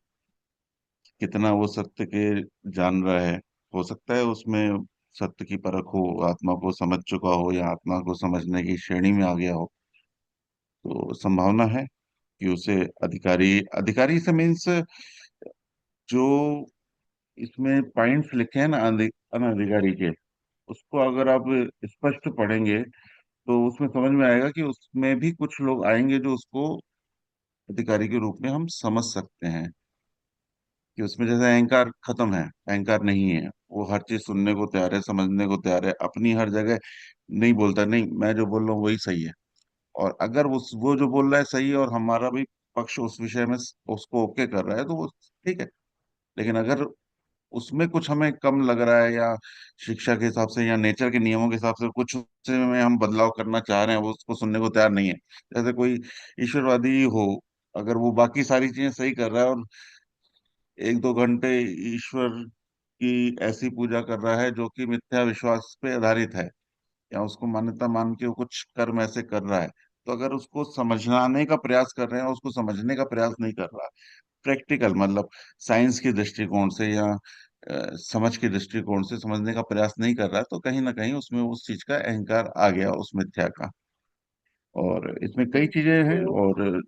कितना वो सत्य के जान रहा है। हो सकता है उसमें सत्य की परख हो, आत्मा को समझ चुका हो या आत्मा को समझने की श्रेणी में आ गया हो। तो संभावना है कि उसे अधिकारी अधिकारी से मीन्स जो इसमें पॉइंट्स लिखे हैं ना अनधिकारी के, उसको अगर आप स्पष्ट पढ़ेंगे तो उसमें समझ में आएगा कि उसमें भी कुछ लोग आएंगे जो उसको अधिकारी के रूप में हम समझ सकते हैं। कि उसमें जैसे अहंकार खत्म है, अहंकार नहीं है, वो हर चीज सुनने को तैयार है, समझने को तैयार है, अपनी हर जगह नहीं बोलता नहीं मैं जो बोल रहा हूँ वही सही है। और अगर वो जो बोल रहा है सही है और हमारा भी पक्ष उस विषय में उसको ओके कर रहा है तो वो ठीक है। लेकिन अगर उसमें कुछ हमें कम लग रहा है, या शिक्षा के हिसाब से या नेचर के नियमों के हिसाब से कुछ उससे में हम बदलाव करना चाह रहे हैं, वो उसको सुनने को तैयार नहीं है। जैसे कोई ईश्वरवादी हो, अगर वो बाकी सारी चीजें सही कर रहा है और एक दो घंटे ईश्वर की ऐसी पूजा कर रहा है जो कि मिथ्या विश्वास पे आधारित है, या उसको मान्यता मान के वो कुछ कर्म ऐसे कर रहा है, तो अगर उसको समझाने का प्रयास कर रहे हैं, उसको समझने का प्रयास नहीं कर रहा, प्रैक्टिकल मतलब साइंस के दृष्टिकोण से या समझ के दृष्टिकोण से समझने का प्रयास नहीं कर रहा, तो कहीं ना कहीं उसमें उस चीज का अहंकार आ गया, उस मिथ्या का। और इसमें कई चीजें हैं। तो और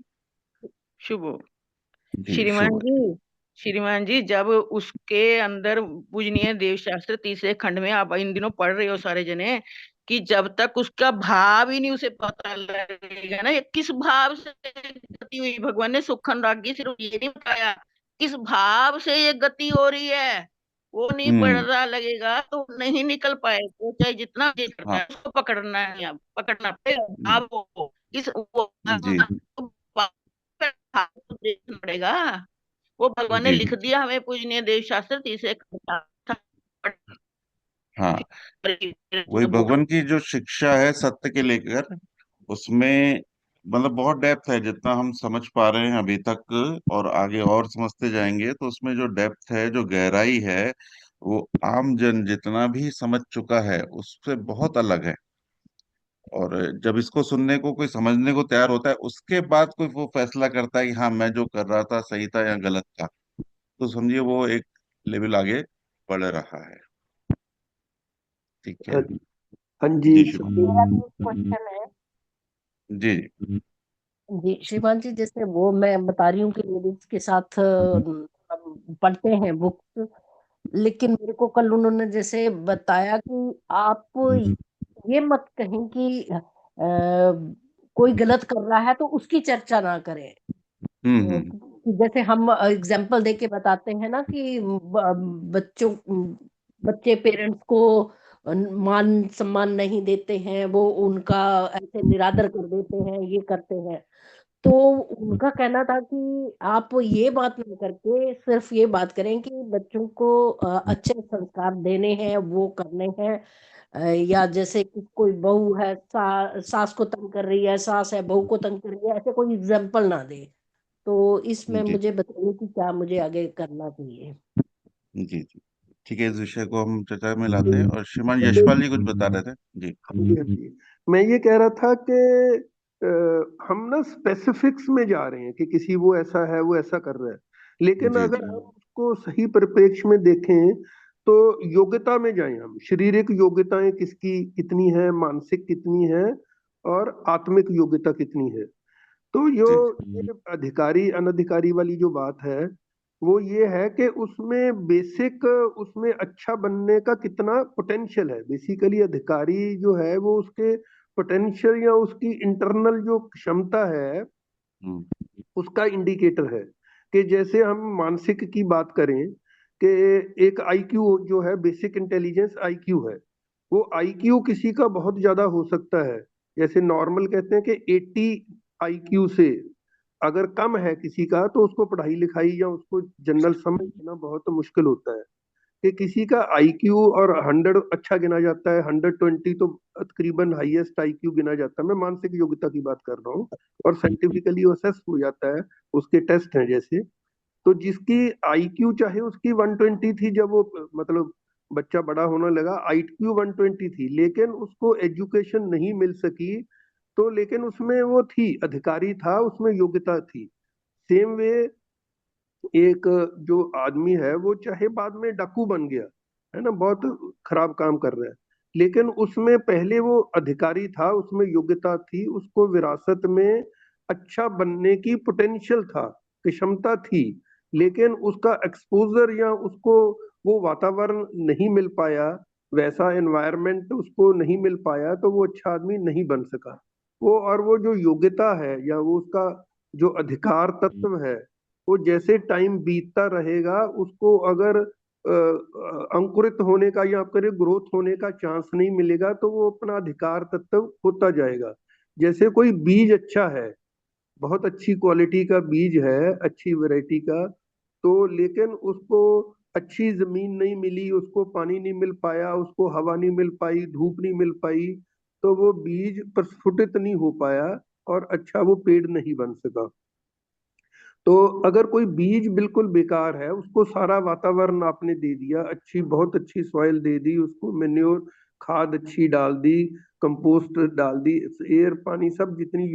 शुभ जी श्रीमान शुभ। जी, श्रीमान जी, जब उसके अंदर पूजनीय देवशास्त्र तीसरे खंड में आप इन दिनों पढ़ रहे हो सारे जने, कि जब तक उसका भाव ही नहीं उसे पता लगेगा ना, ये किस भाव से गति हुई, भगवान ने सुखन रागी सिर्फ ये नहीं बताया किस भाव से ये गति हो रही है, वो नहीं हम्म। पढ़ा लगेगा तो नहीं निकल पाए, वो चाहे जितना ये करता हाँ। है उसको पकड़ना है, अब पकड़ना पड़ेगा भाव को, इस वो जी भाव को देखना पड़ेगा। वो भगवान ने जी लिख जी। दिया हमें पूजनीय देव शास्त्र तीसरे हाँ, वही भगवान की जो शिक्षा है सत्य के लेकर, उसमें मतलब बहुत डेप्थ है, जितना हम समझ पा रहे हैं अभी तक, और आगे और समझते जाएंगे तो उसमें जो डेप्थ है, जो गहराई है, वो आम जन जितना भी समझ चुका है उससे बहुत अलग है। और जब इसको सुनने को कोई समझने को तैयार होता है, उसके बाद कोई वो फैसला करता है कि हाँ मैं जो कर रहा था सही था या गलत था, तो समझिए वो एक लेवल आगे बढ़ रहा है। ठीक है। हाँ हाँ जी। जी शुभ। मेरा भी क्वेश्चन है। जी जी श्रीमान जी, जैसे वो मैं बता रही हूँ कि लेडीज के साथ हम पढ़ते हैं बुक्स, लेकिन मेरे को कल उन्होंने जैसे बताया कि आप ये मत कहें कि कोई गलत कर रहा है तो उसकी चर्चा ना करें। हम्म। जैसे हम एग्जाम्पल दे के बताते हैं ना कि बच्चे पेरेंट्स को मान सम्मान नहीं देते हैं, वो उनका ऐसे निरादर कर देते हैं, ये करते हैं। तो उनका कहना था कि आप ये बात ना करके सिर्फ ये बात करें कि बच्चों को अच्छे संस्कार देने हैं, वो करने हैं। या जैसे कि कोई बहू है, सास को तंग कर रही है, सास है बहू को तंग कर रही है, ऐसे कोई एग्जाम्पल ना दे। तो इसमें जी मुझे बताइए कि क्या मुझे आगे करना चाहिए। जी जी। ठीक है, इस विषय को हम चर्चा में लाते हैं। और श्रीमान यशपाल जी कुछ बता रहे थे। जी हाँ जी, हाँ जी। मैं ये कह रहा था कि हम ना स्पेसिफिक्स में जा रहे हैं कि किसी वो ऐसा है, वो ऐसा कर रहा है, लेकिन जी अगर जी। हम उसको सही परिप्रेक्ष्य में देखें तो योग्यता में जाएं, हम शारीरिक योग्यताएं किसकी कितनी है, मानसिक कितनी है, और आत्मिक योग्यता कितनी है। तो जो जी ये अधिकारी अनधिकारी वाली जो बात है, वो ये है कि उसमें बेसिक, उसमें अच्छा बनने का कितना पोटेंशियल है। बेसिकली अधिकारी जो है वो उसके पोटेंशियल या उसकी इंटरनल जो क्षमता है हम्म उसका इंडिकेटर है। कि जैसे हम मानसिक की बात करें कि एक आईक्यू जो है, बेसिक इंटेलिजेंस आईक्यू है, वो आईक्यू किसी का बहुत ज्यादा हो सकता है, जैसे नॉर्मल कहते हैं कि 80 आईक्यू से अगर कम है किसी का, तो उसको पढ़ाई लिखाई या उसको जनरल समझना बहुत मुश्किल होता है। कि किसी का आईक्यू और 100 अच्छा गिना जाता है, 120 तो तकरीबन हाईएस्ट आईक्यू गिना जाता है, मैं मानसिक योग्यता की बात कर रहा हूँ, और साइंटिफिकली असेस हो जाता है, उसके टेस्ट हैं जैसे। तो जिसकी आईक्यू चाहे उसकी 120 थी, जब वो मतलब बच्चा बड़ा होने लगा, आईक्यू 120 थी, लेकिन उसको एजुकेशन नहीं मिल सकी, तो लेकिन उसमें वो थी, अधिकारी था, उसमें योग्यता थी। सेम वे एक जो आदमी है वो चाहे बाद में डाकू बन गया, है ना, बहुत खराब काम कर रहा है, लेकिन उसमें पहले वो अधिकारी था, उसमें योग्यता थी, उसको विरासत में अच्छा बनने की पोटेंशियल था, कि क्षमता थी, लेकिन उसका एक्सपोजर या उसको वो वातावरण नहीं मिल पाया, वैसा एनवायरनमेंट उसको नहीं मिल पाया, तो वो अच्छा आदमी नहीं बन सका। वो और वो जो योग्यता है या वो उसका जो अधिकार तत्व है, वो जैसे टाइम बीतता रहेगा, उसको अगर अंकुरित होने का या आपके ग्रोथ होने का चांस नहीं मिलेगा, तो वो अपना अधिकार तत्व होता जाएगा। जैसे कोई बीज अच्छा है, बहुत अच्छी क्वालिटी का बीज है, अच्छी वैरायटी का, तो लेकिन उसको अच्छी जमीन नहीं मिली, उसको पानी नहीं मिल पाया, उसको हवा नहीं मिल पाई, धूप नहीं मिल पाई, तो वो बीज प्रस्फुटित नहीं हो पाया, और अच्छा वो पेड़ नहीं बन सका। तो अगर कोई बीज बिल्कुल बेकार है, उसको सारा वातावरण आपने दे दिया, अच्छी बहुत अच्छी सॉइल दे दी, उसको मेन्योर खाद अच्छी डाल दी, कंपोस्ट डाल दी, एयर पानी सब जितनी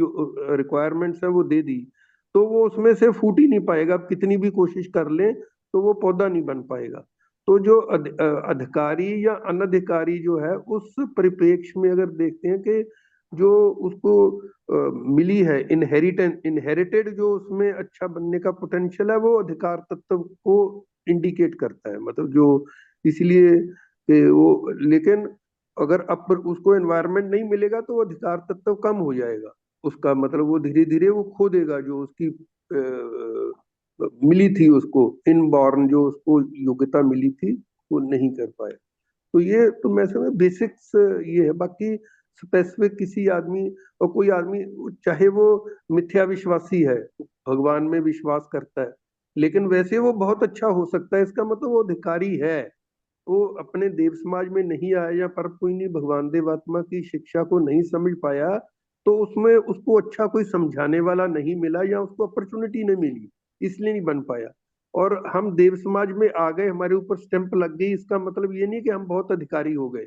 रिक्वायरमेंट्स है वो दे दी, तो वो उसमें से फूट ही नहीं पाएगा, आप कितनी भी कोशिश कर लें, तो वो पौधा नहीं बन पाएगा। तो जो अधिकारी या अनधिकारी जो है, उस परिप्रेक्ष्य में अगर देखते हैं कि जो उसको मिली है इनहेरिटेड जो उसमें अच्छा बनने का पोटेंशियल है, वो अधिकार तत्व को इंडिकेट करता है, मतलब जो इसलिए कि वो, लेकिन अगर अपर उसको एनवायरनमेंट नहीं मिलेगा, तो वो अधिकार तत्व कम हो जाएगा, उसका मतलब वो धीरे धीरे वो खो देगा जो उसकी मिली थी उसको, इनबॉर्न जो उसको योग्यता मिली थी, वो नहीं कर पाया। तो ये तो मैं समझ बेसिक्स ये है, बाकी स्पेसिफिक किसी आदमी, और कोई आदमी चाहे वो मिथ्या विश्वासी है, भगवान में विश्वास करता है, लेकिन वैसे वो बहुत अच्छा हो सकता है, इसका मतलब वो अधिकारी है, वो अपने देव समाज में नहीं आया, या पर कोई नहीं भगवान देवात्मा की शिक्षा को नहीं समझ पाया, तो उसमें उसको अच्छा कोई समझाने वाला नहीं मिला, या उसको अपॉर्चुनिटी नहीं मिली, इसलिए नहीं बन पाया। और हम देव समाज में आ गए, हमारे ऊपर स्टैंप लग गई, इसका मतलब ये नहीं कि हम बहुत अधिकारी हो गए।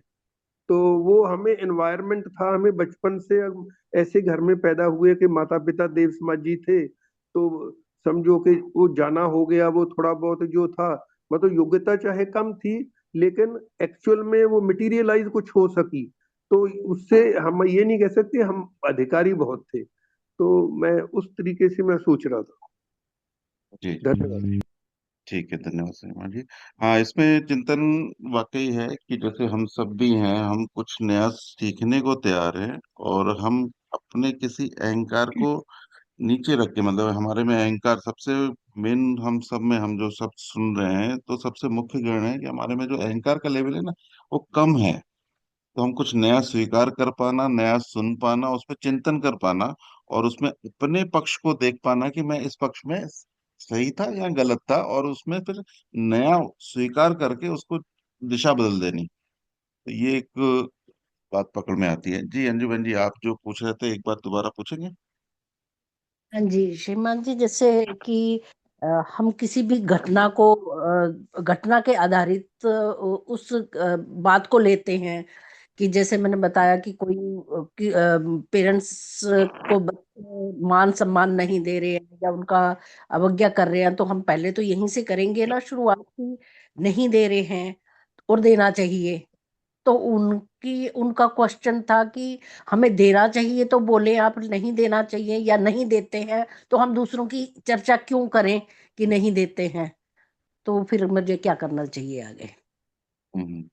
तो वो हमें एनवायरनमेंट था, हमें बचपन से हम ऐसे घर में पैदा हुए कि माता पिता देव समाजी थे, तो समझो कि वो जाना हो गया, वो थोड़ा बहुत जो था, मतलब योग्यता चाहे कम थी, लेकिन एक्चुअल में वो मटेरियलाइज कुछ हो सकी, तो उससे हम ये नहीं कह सकते हम अधिकारी बहुत थे। तो मैं उस तरीके से मैं सोच रहा था। जी धन्यवाद। ठीक है, धन्यवाद शर्मा जी। हाँ, इसमें चिंतन वाकई है कि जैसे हम सब भी हैं, हम कुछ नया सीखने को तैयार हैं, और हम अपने किसी अहंकार को नीचे रख के, मतलब हमारे में अहंकार सबसे मेन, हम सब में, हम जो सब सुन रहे हैं, तो सबसे मुख्य कारण है कि हमारे में जो अहंकार का लेवल है ना, वो कम है। तो हम कुछ नया स्वीकार कर पाना, नया सुन पाना, उस पर चिंतन कर पाना, और उसमें अपने पक्ष को देख पाना कि मैं इस पक्ष में सही था या गलत था, और उसमें फिर नया स्वीकार करके उसको दिशा बदल देनी। तो ये एक बात पकड़ में आती है। जी अंजू बहन जी, आप जो पूछ रहे थे, एक बार दोबारा पूछेंगे? हाँ जी श्रीमान जी, जैसे कि हम किसी भी घटना को घटना के आधारित उस बात को लेते हैं, कि जैसे मैंने बताया कि कोई पेरेंट्स को बच्चे मान सम्मान नहीं दे रहे हैं या उनका अवज्ञा कर रहे हैं, तो हम पहले तो यहीं से करेंगे ना शुरुआत, की नहीं दे रहे हैं और देना चाहिए। तो उनका क्वेश्चन था कि हमें देना चाहिए तो बोले आप, नहीं देना चाहिए या नहीं देते हैं तो हम दूसरों की चर्चा क्यों करें कि नहीं देते हैं। तो फिर मुझे क्या करना चाहिए आगे? हम्म,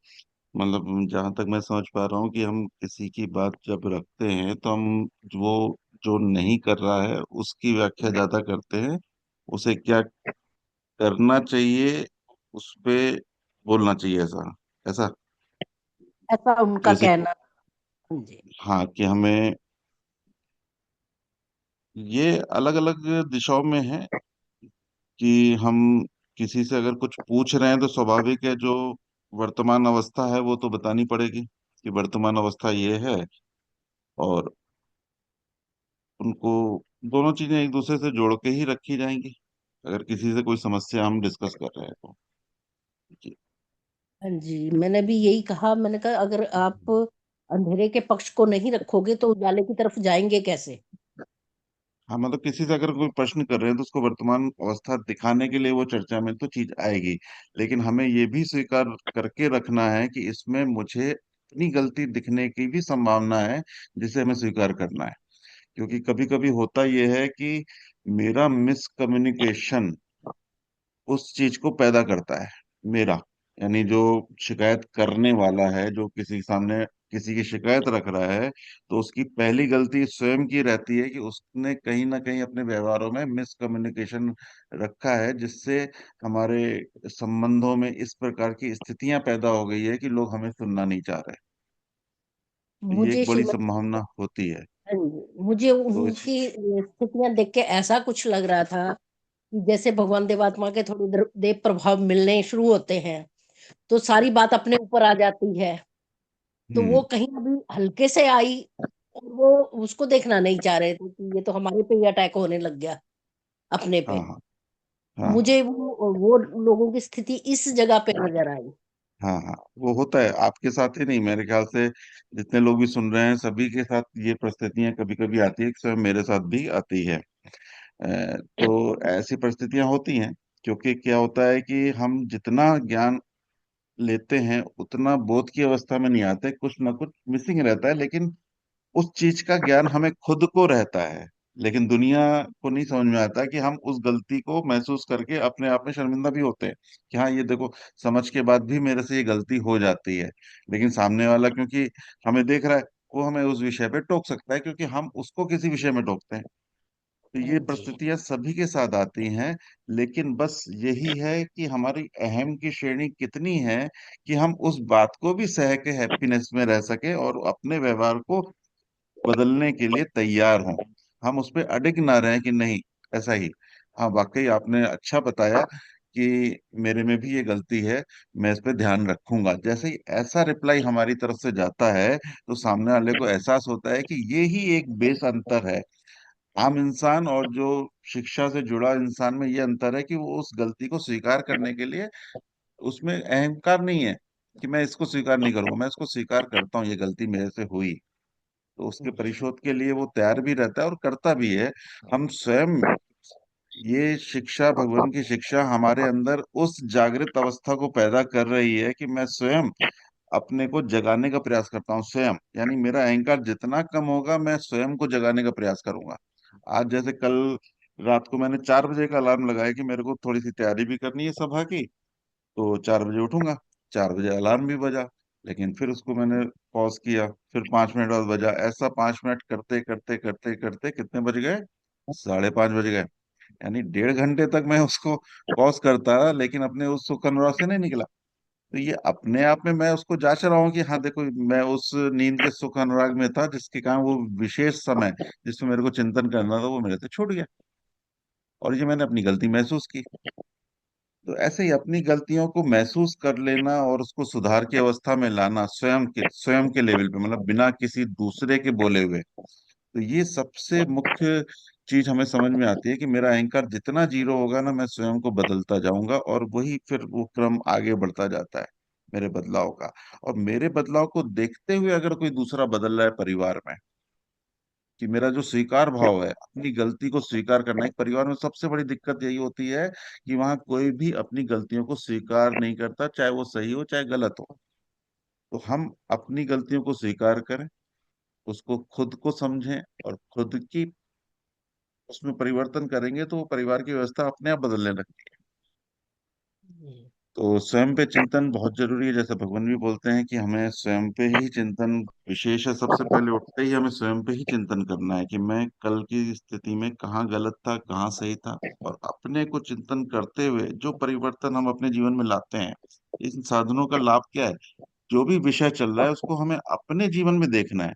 मतलब जहां तक मैं समझ पा रहा हूँ कि हम किसी की बात जब रखते हैं, तो हम वो जो नहीं कर रहा है उसकी व्याख्या ज्यादा करते हैं, उसे क्या करना चाहिए उस पे बोलना चाहिए, ऐसा ऐसा। ऐसा उनका जैसे कहना। जी। हाँ, कि हमें ये अलग अलग दिशाओं में है कि हम किसी से अगर कुछ पूछ रहे हैं तो स्वाभाविक है, जो वर्तमान अवस्था है वो तो बतानी पड़ेगी कि वर्तमान अवस्था ये है। और उनको दोनों चीजें एक दूसरे से जोड़ के ही रखी जाएंगी अगर किसी से कोई समस्या हम डिस्कस कर रहे हैं तो। जी। हाँ जी, मैंने भी यही कहा, मैंने कहा अगर आप अंधेरे के पक्ष को नहीं रखोगे तो उजाले की तरफ जाएंगे कैसे। हाँ, मतलब किसी से अगर कोई प्रश्न कर रहे हैं तो उसको वर्तमान अवस्था दिखाने के लिए वो चर्चा में तो चीज आएगी, लेकिन हमें ये भी स्वीकार करके रखना है कि इसमें मुझे अपनी गलती दिखने की भी संभावना है, जिसे हमें स्वीकार करना है। क्योंकि कभी कभी होता यह है कि मेरा मिसकम्युनिकेशन उस चीज को पैदा करता है। मेरा यानी जो शिकायत करने वाला है, जो किसी सामने किसी की शिकायत रख रहा है, तो उसकी पहली गलती स्वयं की रहती है कि उसने कहीं ना कहीं अपने व्यवहारों में मिसकम्युनिकेशन रखा है, जिससे हमारे संबंधों में इस प्रकार की स्थितियां पैदा हो गई है कि लोग हमें सुनना नहीं चाह रहे। तो ये मुझे एक बड़ी श्रीमती, संभावना होती है। हाँ जी, मुझे तो इस उनकी स्थितियां देख के ऐसा कुछ लग रहा था कि जैसे भगवान देवात्मा के थोड़ी देर देव प्रभाव मिलने शुरू होते हैं तो सारी बात अपने ऊपर आ जाती है। तो वो हम्म। कहीं अभी हल्के से आई और वो उसको देखना नहीं चाह रहे थे कि ये तो हमारे पे ही अटैक होने लग गया, अपने हाँ पे। हाँ। हाँ हाँ। मुझे वो लोगों की स्थिति इस जगह पे नजर आई। हाँ हाँ, वो होता है आपके साथ ही नहीं, मेरे ख्याल से जितने लोग भी सुन रहे हैं सभी के साथ ये परिस्थितियां कभी कभी आती है, स्वयं मेरे साथ भी आती है। तो ऐसी परिस्थितियां होती हैं क्योंकि क्या होता है कि हम जितना ज्ञान लेते हैं उतना बोध की अवस्था में नहीं आते, कुछ ना कुछ मिसिंग रहता है, लेकिन उस चीज का ज्ञान हमें खुद को रहता है। लेकिन दुनिया को नहीं समझ में आता कि हम उस गलती को महसूस करके अपने आप में शर्मिंदा भी होते हैं कि हाँ ये देखो, समझ के बाद भी मेरे से ये गलती हो जाती है। लेकिन सामने वाला क्योंकि हमें देख रहा है, वो हमें उस विषय पे टोक सकता है क्योंकि हम उसको किसी विषय में टोकते हैं। तो हाँ ये जी। परिस्थितियां सभी के साथ आती हैं। लेकिन बस यही है कि हमारी अहम की श्रेणी कितनी है कि हम उस बात को भी सह के हैप्पीनेस में रह सके और अपने व्यवहार को बदलने के लिए तैयार हों। हम उस पर अडिग ना रहें कि नहीं ऐसा ही। हाँ, वाकई आपने अच्छा बताया कि मेरे में भी ये गलती है, मैं इस पे ध्यान रखूंगा। जैसे ही ऐसा रिप्लाई हमारी तरफ से जाता है तो सामने वाले को एहसास होता है कि ये ही एक बेस अंतर है। आम इंसान और जो शिक्षा से जुड़ा इंसान में ये अंतर है कि वो उस गलती को स्वीकार करने के लिए उसमें अहंकार नहीं है कि मैं इसको स्वीकार नहीं करूंगा, मैं इसको स्वीकार करता हूँ, ये गलती मेरे से हुई। तो उसके जी। परिशोध के लिए वो तैयार भी रहता है और करता भी है। हम स्वयं ये शिक्षा, भगवान की शिक्षा हमारे अंदर उस जागृत अवस्था को पैदा कर रही है कि मैं स्वयं अपने को जगाने का प्रयास करता हूँ। स्वयं यानी मेरा अहंकार जितना कम होगा मैं स्वयं को जगाने का प्रयास करूंगा। आज जैसे कल रात को मैंने 4 बजे का अलार्म लगाया कि मेरे को थोड़ी सी तैयारी भी करनी है सभा की, तो 4 बजे उठूंगा। 4 बजे अलार्म भी बजा, लेकिन फिर उसको मैंने पॉज किया, फिर 5 मिनट बाद बजा, ऐसा 5 मिनट करते करते करते करते कितने बज गए, 5:30 बज गए। यानी 1.5 घंटे तक मैं उसको पॉज करता रहा, लेकिन अपने उस सुख अनुराग से नहीं निकला। तो ये अपने आप में मैं उसको जांच रहा हूँ कि हाँ देखो, मैं उस नींद के सुख अनुराग में था जिसके कारण वो विशेष समय जिसमें मेरे को चिंतन करना था वो मेरे से छूट गया, और ये मैंने अपनी गलती महसूस की। तो ऐसे ही अपनी गलतियों को महसूस कर लेना और उसको सुधार की अवस्था में लाना, स्वयं के लेवल पे, मतलब बिना किसी दूसरे के बोले हुए। तो ये सबसे मुख्य चीज हमें समझ में आती है कि मेरा अहंकार जितना जीरो होगा ना, मैं स्वयं को बदलता जाऊंगा और वही फिर वो क्रम आगे बढ़ता जाता है मेरे बदलाव का। और मेरे बदलाव को देखते हुए अगर कोई दूसरा बदल रहा है परिवार में, कि मेरा जो स्वीकार भाव है, अपनी गलती को स्वीकार करना, एक परिवार में सबसे बड़ी दिक्कत यही होती है कि वहां कोई भी अपनी गलतियों को स्वीकार नहीं करता, चाहे वो सही हो चाहे गलत हो। तो हम अपनी गलतियों को स्वीकार करें, उसको खुद को समझें और खुद की उसमें परिवर्तन करेंगे तो वो परिवार की व्यवस्था अपने आप बदलने लगती है। जी। तो स्वयं पे चिंतन बहुत जरूरी है, जैसे भगवान भी बोलते हैं कि हमें स्वयं पे ही चिंतन विशेष है। सबसे पहले उठते ही हमें स्वयं पे ही चिंतन करना है कि मैं कल की स्थिति में कहाँ गलत था, कहाँ सही था, और अपने को चिंतन करते हुए जो परिवर्तन हम अपने जीवन में लाते हैं, इन साधनों का लाभ क्या है जो भी विषय चल रहा है उसको हमें अपने जीवन में देखना है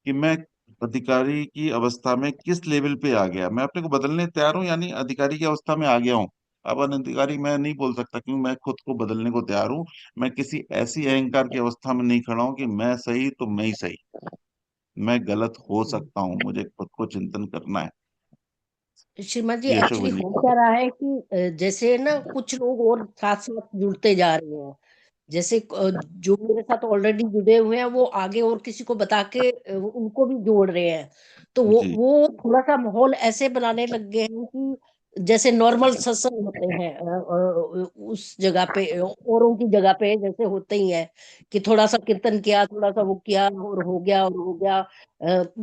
कि मैं अधिकारी की अवस्था में किस लेवल पे आ गया, मैं अपने को बदलने तैयार हूँ, यानी अधिकारी की अवस्था में आ गया हूँ। अब अनधिकारी मैं नहीं बोल सकता क्योंकि मैं खुद को बदलने को तैयार हूँ। मैं किसी ऐसी अहंकार की अवस्था में नहीं खड़ा हूँ कि मैं सही तो मैं ही सही, मैं गलत हो सकता हूँ, मुझे खुद को चिंतन करना है। श्रीमान जी, जी अशोक एक्चुअली भाई जी। हो क्या रहा है कि जैसे ना कुछ लोग और साथ साथ जुड़ते जा रहे हैं। जैसे जो मेरे साथ ऑलरेडी जुड़े हुए हैं वो आगे और किसी को बता के उनको भी जोड़ रहे हैं। तो जी वो थोड़ा सा माहौल ऐसे बनाने लग गए हैं कि जैसे नॉर्मल सत्संग होते हैं उस जगह पे औरों की जगह पे जैसे होते ही है कि थोड़ा सा कीर्तन किया, थोड़ा सा वो किया और हो गया और हो गया।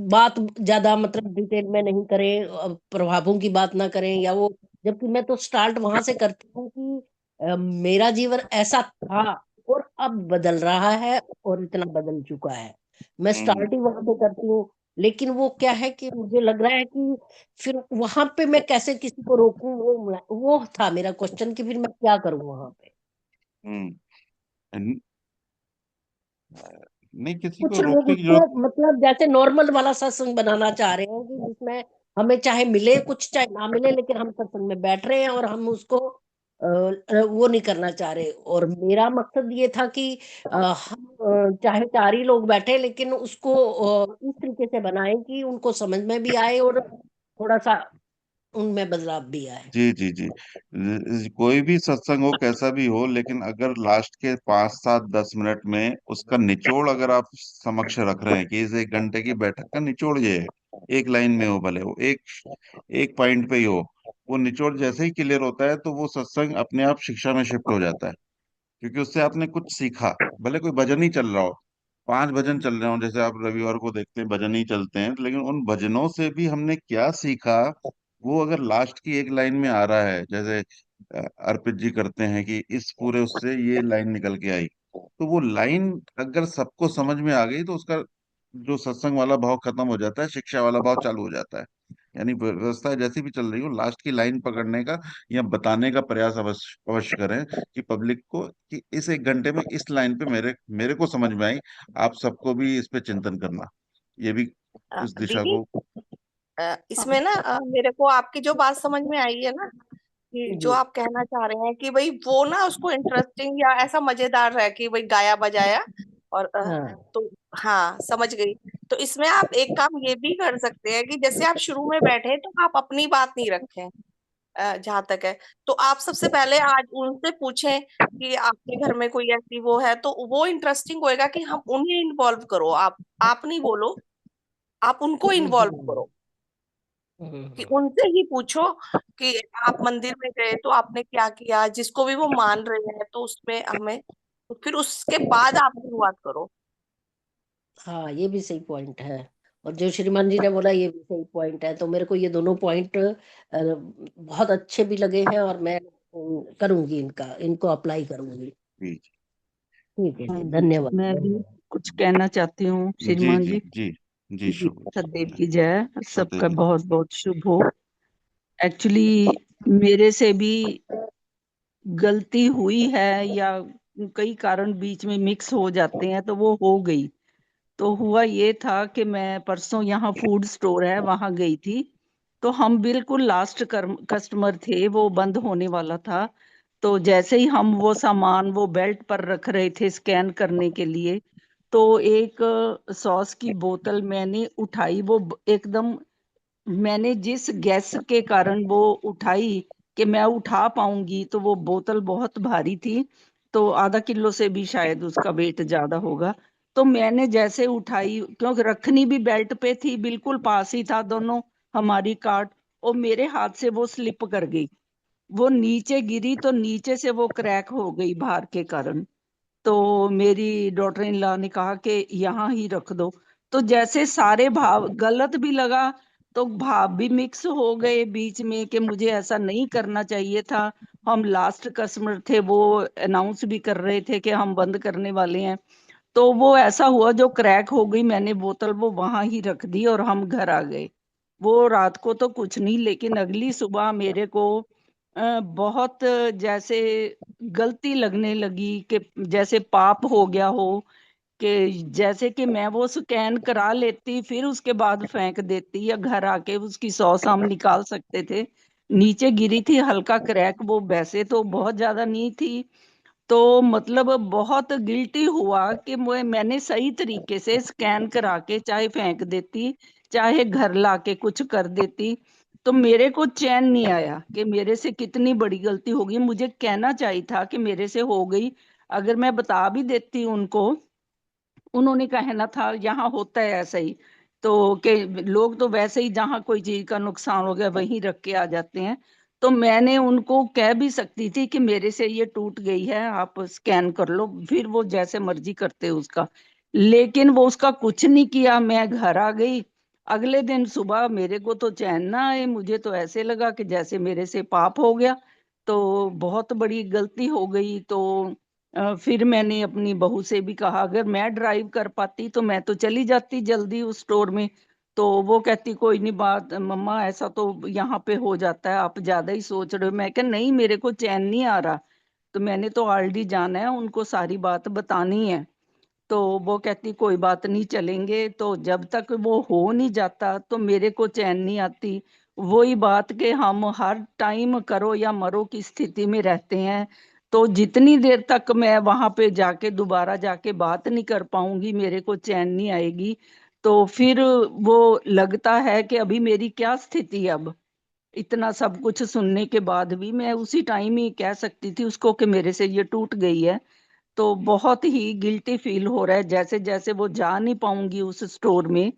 बात ज्यादा मतलब डिटेल में नहीं करें, प्रभावों की बात ना करें या वो। जबकि मैं तो स्टार्ट वहां से करती हूँ कि मेरा जीवन ऐसा था और अब बदल रहा है और इतना बदल चुका है। मैं हम्म स्टार्ट ही वहां से करती हूँ। लेकिन वो क्या है कि मुझे लग रहा है कि फिर वहां पे मैं कैसे किसी को रोकूं, वो था मेरा क्वेश्चन कि फिर मैं क्या करूं वहां पे। हम्म न- नहीं, किसी को कुछ लोग रोकने की उसको जरूरत। मतलब जैसे नॉर्मल वाला सत्संग बनाना चाह रहे हैं कि जिसमें हमें चाहे मिले कुछ चाहे ना मिले लेकिन हम सत्संग में बैठ रहे हैं और हम उसको वो नहीं करना चाह रहे। और मेरा मकसद ये था कि हम चाहे चार ही लोग बैठे लेकिन उसको इस तरीके से बनाएं कि उनको समझ में भी आए और थोड़ा सा उनमें बदलाव भी आए। जी जी जी। कोई भी सत्संग हो कैसा भी हो, लेकिन अगर लास्ट के 5 7 10 मिनट में उसका निचोड़ अगर आप समक्ष रख रहे हैं कि इस 1 घंटे की बैठक का निचोड़ ये है, एक लाइन में हो, भले वो एक एक पॉइंट पे ही हो, वो निचोड़ जैसे ही क्लियर होता है तो वो सत्संग अपने आप शिक्षा में शिफ्ट हो जाता है। क्योंकि उससे आपने कुछ सीखा। भले कोई भजन ही चल रहा हो, 5 भजन चल रहे हो, जैसे आप रविवार को देखते हैं भजन ही चलते हैं, लेकिन उन भजनों से भी हमने क्या सीखा, वो अगर लास्ट की एक लाइन में आ रहा है, जैसे अर्पित जी करते हैं कि इस पूरे उससे ये लाइन निकल के आई, तो वो लाइन अगर सबको समझ में आ गई तो उसका जो सत्संग वाला भाव खत्म हो जाता है, शिक्षा वाला भाव चालू हो जाता है। यानी व्यवस्था जैसी भी चल रही हो, लास्ट की लाइन पकड़ने का या बताने का प्रयास अवश्य अवश्य करें कि पब्लिक को कि इस 1 घंटे में इस लाइन पे मेरे मेरे को समझ में आई, आप सबको भी इस पे चिंतन करना, ये भी इस दिशा दीदी, को। इसमें ना मेरे को आपकी जो बात समझ में आई है ना, कि जो जी। आप कहना चाह रहे हैं कि भाई वो ना उसको इंटरेस्टिंग या ऐसा मजेदार रहे कि भाई गाया बजाया और हाँ। तो हाँ, समझ गई। तो इसमें आप एक काम ये भी कर सकते हैं कि जैसे आप शुरू में बैठे तो आप अपनी बात नहीं रखें, जहां तक है। तो आप सबसे पहले आज उनसे पूछें कि आपके घर में कोई ऐसी वो है, तो वो इंटरेस्टिंग होएगा कि हम उन्हें इन्वॉल्व करो। आप नहीं बोलो, आप उनको इन्वॉल्व हम्म। करो, कि हम्म। उनसे ही पूछो कि आप मंदिर में गए तो आपने क्या किया, जिसको भी वो मान रहे हैं तो उसमें हमें, तो फिर उसके बाद आप शुरुआत करो। हाँ, ये भी सही पॉइंट है। और जो श्रीमान जी ने बोला ये भी सही पॉइंट है। तो मेरे को ये दोनों पॉइंट बहुत अच्छे भी लगे हैं और मैं करूंगी, इनको अप्लाई करूंगी। जी ठीक है हाँ जी, जी, धन्यवाद। मैं भी कुछ कहना चाहती हूँ जी श्रीमान जी जी। जी जी जी, शुभ। सदैव की जय, सबका सत्य। बहुत बहुत शुभ हो। एक्चुअली मेरे से भी गलती हुई है, या कई कारण बीच में मिक्स हो जाते हैं, तो वो हो गई। तो हुआ ये था कि मैं परसों, यहाँ फूड स्टोर है वहां गई थी। तो हम बिल्कुल लास्ट कस्टमर थे, वो बंद होने वाला था। तो जैसे ही हम वो सामान वो बेल्ट पर रख रहे थे स्कैन करने के लिए, तो एक सॉस की बोतल मैंने उठाई। वो एकदम, मैंने जिस गैस के कारण वो उठाई कि मैं उठा पाऊंगी, तो वो बोतल बहुत भारी थी। तो आधा किलो से भी शायद उसका वेट ज्यादा होगा। तो मैंने जैसे उठाई, क्योंकि रखनी भी बेल्ट पे थी, बिल्कुल पास ही था दोनों हमारी कार्ट, और मेरे हाथ से वो स्लिप कर गई। वो नीचे गिरी तो नीचे से वो क्रैक हो गई भार के कारण। तो मेरी डॉटर इन लॉ ने कहा कि यहाँ ही रख दो। तो जैसे सारे भाव गलत भी लगा, तो भाव भी मिक्स हो गए बीच में कि मुझे ऐसा नहीं करना चाहिए था। हम लास्ट कस्टमर थे, वो अनाउंस भी कर रहे थे कि हम बंद करने वाले हैं। तो वो ऐसा हुआ, जो क्रैक हो गई, मैंने बोतल वो वहां ही रख दी और हम घर आ गए। वो रात को तो कुछ नहीं, लेकिन अगली सुबह मेरे को बहुत जैसे गलती लगने लगी कि जैसे पाप हो गया हो, कि जैसे कि मैं वो स्कैन करा लेती फिर उसके बाद फेंक देती, या घर आके उसकी 100 हम निकाल सकते थे। नीचे गिरी थी हल्का क्रैक, वो वैसे तो बहुत ज्यादा नहीं थी। तो मतलब बहुत गिल्टी हुआ कि मैंने सही तरीके से स्कैन करा के चाहे फेंक देती, चाहे घर लाके कुछ कर देती। तो मेरे को चैन नहीं आया कि मेरे से कितनी बड़ी गलती होगी। मुझे कहना चाहिए था कि मेरे से हो गई, अगर मैं बता भी देती उनको। उन्होंने कहना था यहाँ होता है ऐसा ही, तो कि लोग तो वैसे ही जहाँ कोई चीज का नुकसान हो गया वहीं रख के आ जाते हैं। तो मैंने उनको कह भी सकती थी कि मेरे से ये टूट गई है, आप स्कैन कर लो, फिर वो जैसे मर्जी करते उसका। लेकिन वो उसका कुछ नहीं किया, मैं घर आ गई। अगले दिन सुबह मेरे को तो चैन ना आए, मुझे तो ऐसे लगा कि जैसे मेरे से पाप हो गया, तो बहुत बड़ी गलती हो गई। तो फिर मैंने अपनी बहू से भी कहा, अगर मैं ड्राइव कर पाती तो मैं तो चली जाती जल्दी उस स्टोर में। तो वो कहती कोई नहीं बात मम्मा, ऐसा तो यहाँ पे हो जाता है, आप ज्यादा ही सोच रहे हो। मैं कहा नहीं, मेरे को चैन नहीं आ रहा, तो मैंने तो ऑलरेडी जाना है, उनको सारी बात बतानी है। तो वो कहती कोई बात नहीं, चलेंगे। तो जब तक वो हो नहीं जाता तो मेरे को चैन नहीं आती। वही बात कि हम हर टाइम करो या मरो की स्थिति में रहते हैं। तो जितनी देर तक मैं वहां पे जाके दोबारा जाके बात नहीं कर पाऊंगी, मेरे को चैन नहीं आएगी। तो फिर वो लगता है कि अभी मेरी क्या स्थिति है। अब इतना सब कुछ सुनने के बाद भी मैं उसी टाइम ही कह सकती थी उसको कि मेरे से ये टूट गई है। तो बहुत ही गिल्टी फील हो रहा है, जैसे जैसे वो जा नहीं पाऊंगी उस स्टोर में।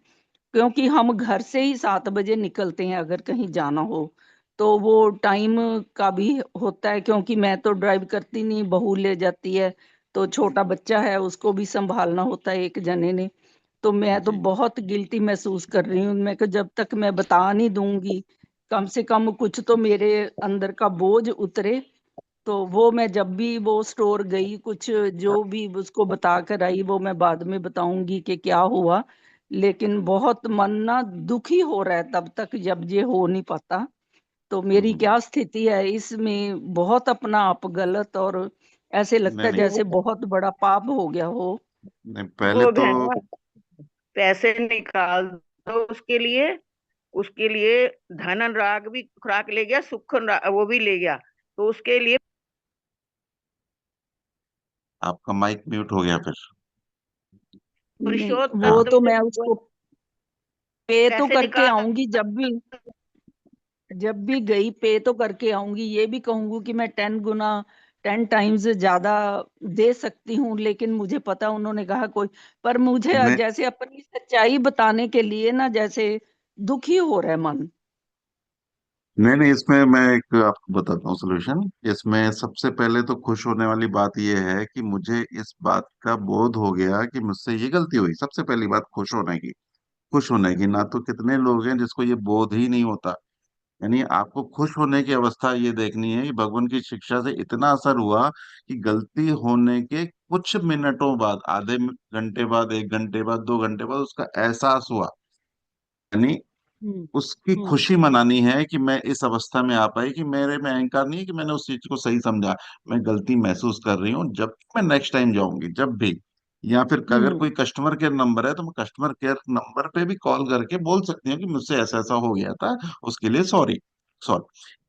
क्योंकि हम घर से ही 7 बजे निकलते हैं अगर कहीं जाना हो, तो वो टाइम का भी होता है, क्योंकि मैं तो ड्राइव करती नहीं, बहू ले जाती है। तो छोटा बच्चा है, उसको भी संभालना होता है एक जने ने। तो मैं तो जी। बहुत गिल्टी महसूस कर रही हूँ। मैं कि जब तक मैं बता नहीं दूंगी, कम से कम कुछ तो मेरे अंदर का बोझ उतरे। तो वो मैं जब भी वो स्टोर गई, कुछ जो भी उसको बता कर आई वो मैं बाद में बताऊंगी कि क्या हुआ। लेकिन बहुत मन ना दुखी हो रहा है तब तक जब ये हो नहीं पाता। तो मेरी हम्म। क्या स्थिति है इसमें, बहुत अपना आप गलत, और ऐसे लगता नहीं है नहीं जैसे बहुत बड़ा पाप हो गया हो। नहीं, पहले वो तो बहना पैसे निकाल दो उसके लिए। उसके लिए धन अनुराग भी खुराक ले गया, सुख वो भी ले गया। तो उसके लिए आपका माइक म्यूट हो गया फिर। नहीं, हाँ वो पुरुषोत्तम तो से मैं उसको पे तो पैसे करके निकाल। आऊंगी, जब भी गई पे तो करके आऊंगी। ये भी कहूंगी कि मैं 10 गुना 10 टाइम्स ज्यादा दे सकती हूँ, लेकिन मुझे पता उन्होंने कहा कोई। पर मुझे नहीं जैसे अपनी सच्चाई बताने के लिए ना जैसे दुखी हो रहा है मन। नहीं नहीं, इसमें मैं एक आपको बताता हूँ सोल्यूशन। इसमें सबसे पहले तो खुश होने वाली बात यह है कि मुझे इस बात का बोध हो गया कि मुझसे ये गलती हुई। सबसे पहली बात खुश होने की, खुश होने की। ना तो कितने लोग हैं जिसको ये बोध ही नहीं होता। यानी आपको खुश होने की अवस्था ये देखनी है कि भगवान की शिक्षा से इतना असर हुआ कि गलती होने के कुछ मिनटों बाद, आधे घंटे बाद, 1 घंटे बाद, 2 घंटे बाद उसका एहसास हुआ। यानी हम्म। उसकी हम्म। खुशी मनानी है कि मैं इस अवस्था में आ पाई, कि मेरे में अहंकार नहीं है, कि मैंने उस चीज को सही समझा। मैं गलती महसूस कर रही हूँ, जब मैं नेक्स्ट टाइम जाऊंगी जब भी, या फिर अगर हम्म। कोई कस्टमर केयर नंबर है तो मैं कस्टमर केयर नंबर पे भी कॉल करके बोल सकती हूँ कि मुझसे ऐसा ऐसा हो गया था, उसके लिए सॉरी। सॉरी,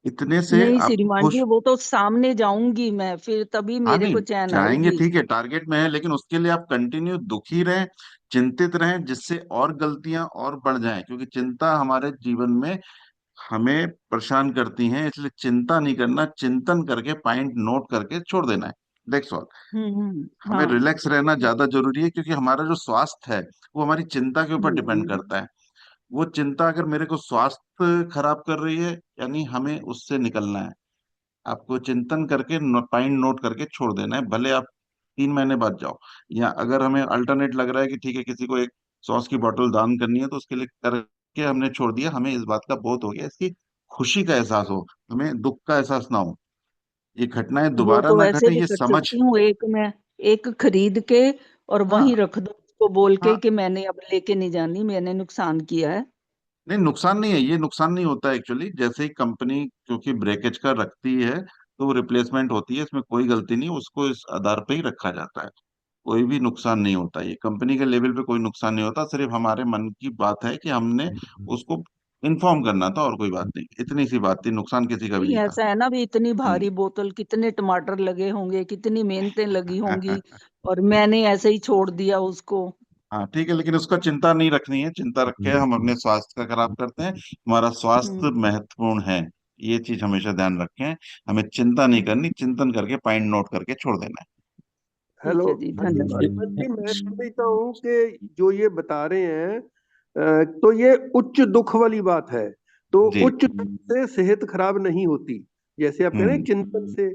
इतने से नहीं आपको श्रीमान जी, खुश। वो तो सामने जाऊंगी मैं, फिर तभी हाँ मेरे नहीं, को चैन जाएंगे आएगी। ठीक है, टारगेट में है, लेकिन उसके लिए आप कंटिन्यू दुखी रहें, चिंतित रहें, जिससे और गलतियां और बढ़ जाएं, क्योंकि चिंता हमारे जीवन में हमें परेशान करती हैं। इसलिए चिंता नहीं करना, चिंतन करके पॉइंट नोट करके छोड़ देना है। That's all. हमें हाँ। रिलैक्स रहना ज्यादा जरूरी है, क्योंकि हमारा जो स्वास्थ्य है वो हमारी चिंता के ऊपर डिपेंड हम्म। करता है। वो चिंता अगर मेरे को स्वास्थ्य खराब कर रही है, यानी हमें उससे निकलना है। आपको चिंतन करके पॉइंट नोट करके छोड़ देना है, भले आप 3 महीने बाद जाओ। या अगर हमें अल्टरनेट लग रहा है कि ठीक है, किसी को एक सॉस की बोतल दान करनी है, तो उसके लिए करके हमने छोड़ दिया, हमें इस बात का बोध हो गया, इसकी खुशी का एहसास हो, हमें दुख का एहसास ना हो, ये घटनाएं वो दोबारा तो ना वैसे घटे, भी ये कर समझ। सकती हूँ, एक खरीद के और वहीं हाँ रख दो उसको बोल के हाँ कि मैंने अब लेके नहीं जानी, मैंने नुकसान किया है। नहीं, नुकसान नहीं है, ये नुकसान नहीं होता एक्चुअली। जैसे ही कंपनी क्योंकि ब्रेकेज का रखती है तो वो रिप्लेसमेंट होती है, इसमें कोई गलती नहीं, उसको इस आधार पे ही रखा जाता है। कोई भी नुकसान नहीं होता, ये कंपनी के लेवल पे कोई नुकसान नहीं होता, सिर्फ हमारे मन की बात है कि हमने उसको इन्फॉर्म करना था, और कोई बात नहीं, इतनी सी बात थी, नुकसान किसी का भी नहीं, नहीं था। ऐसा है ना भी, इतनी हम्म। भारी बोतल, कितने टमाटर लगे होंगे, कितनी मेहनतें लगी होंगी, और मैंने ऐसे ही छोड़ दिया उसको। हाँ ठीक है, लेकिन उसका चिंता नहीं रखनी है, चिंता रखे हम अपने स्वास्थ्य का खराब करते हैं। हमारा स्वास्थ्य हम्म। महत्वपूर्ण है, ये चीज हमेशा ध्यान रखें। हमें चिंता नहीं करनी, चिंतन करके पॉइंट नोट करके छोड़ देना ठीक हेलो। है जी, हाँ जी धन्यवाद। श्रीमत जी, मैं समझता हूँ कि जो ये बता रहे हैं तो ये उच्च दुख वाली बात है। तो है जी। उच्च दुख से सेहत खराब नहीं होती, जैसे आप कह रहे हैं हम्म। चिंतन से।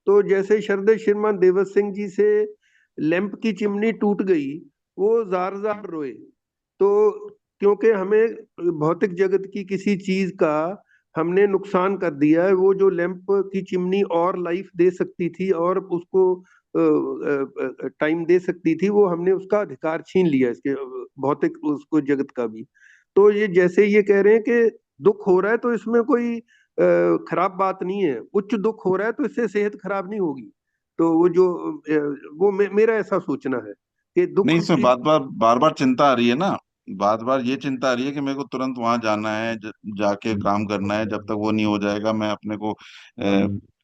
तो जैसे श्रद्धेय श्रीमान देवत सिंह जी से लैंप की चिमनी टूट गई, वो जार जार रोए। तो क्योंकि हमें भौतिक जगत की किसी चीज का हमने नुकसान कर दिया है, वो जो लैंप की चिमनी और लाइफ दे सकती थी और उसको टाइम दे सकती थी, वो हमने उसका अधिकार छीन लिया, इसके भौतिक उसको जगत का भी। तो ये जैसे ये कह रहे हैं कि दुख हो रहा है तो इसमें कोई खराब बात नहीं है, उच्च दुख हो रहा है तो इससे सेहत खराब नहीं होगी। तो वो जो वो मेरा ऐसा सोचना है कि नहीं, दुख इसमें की। बार बार चिंता आ रही है ना, बार बार ये चिंता आ रही है कि मेरे को तुरंत वहां जाना है, जाके काम करना है, जब तक वो नहीं हो जाएगा मैं अपने को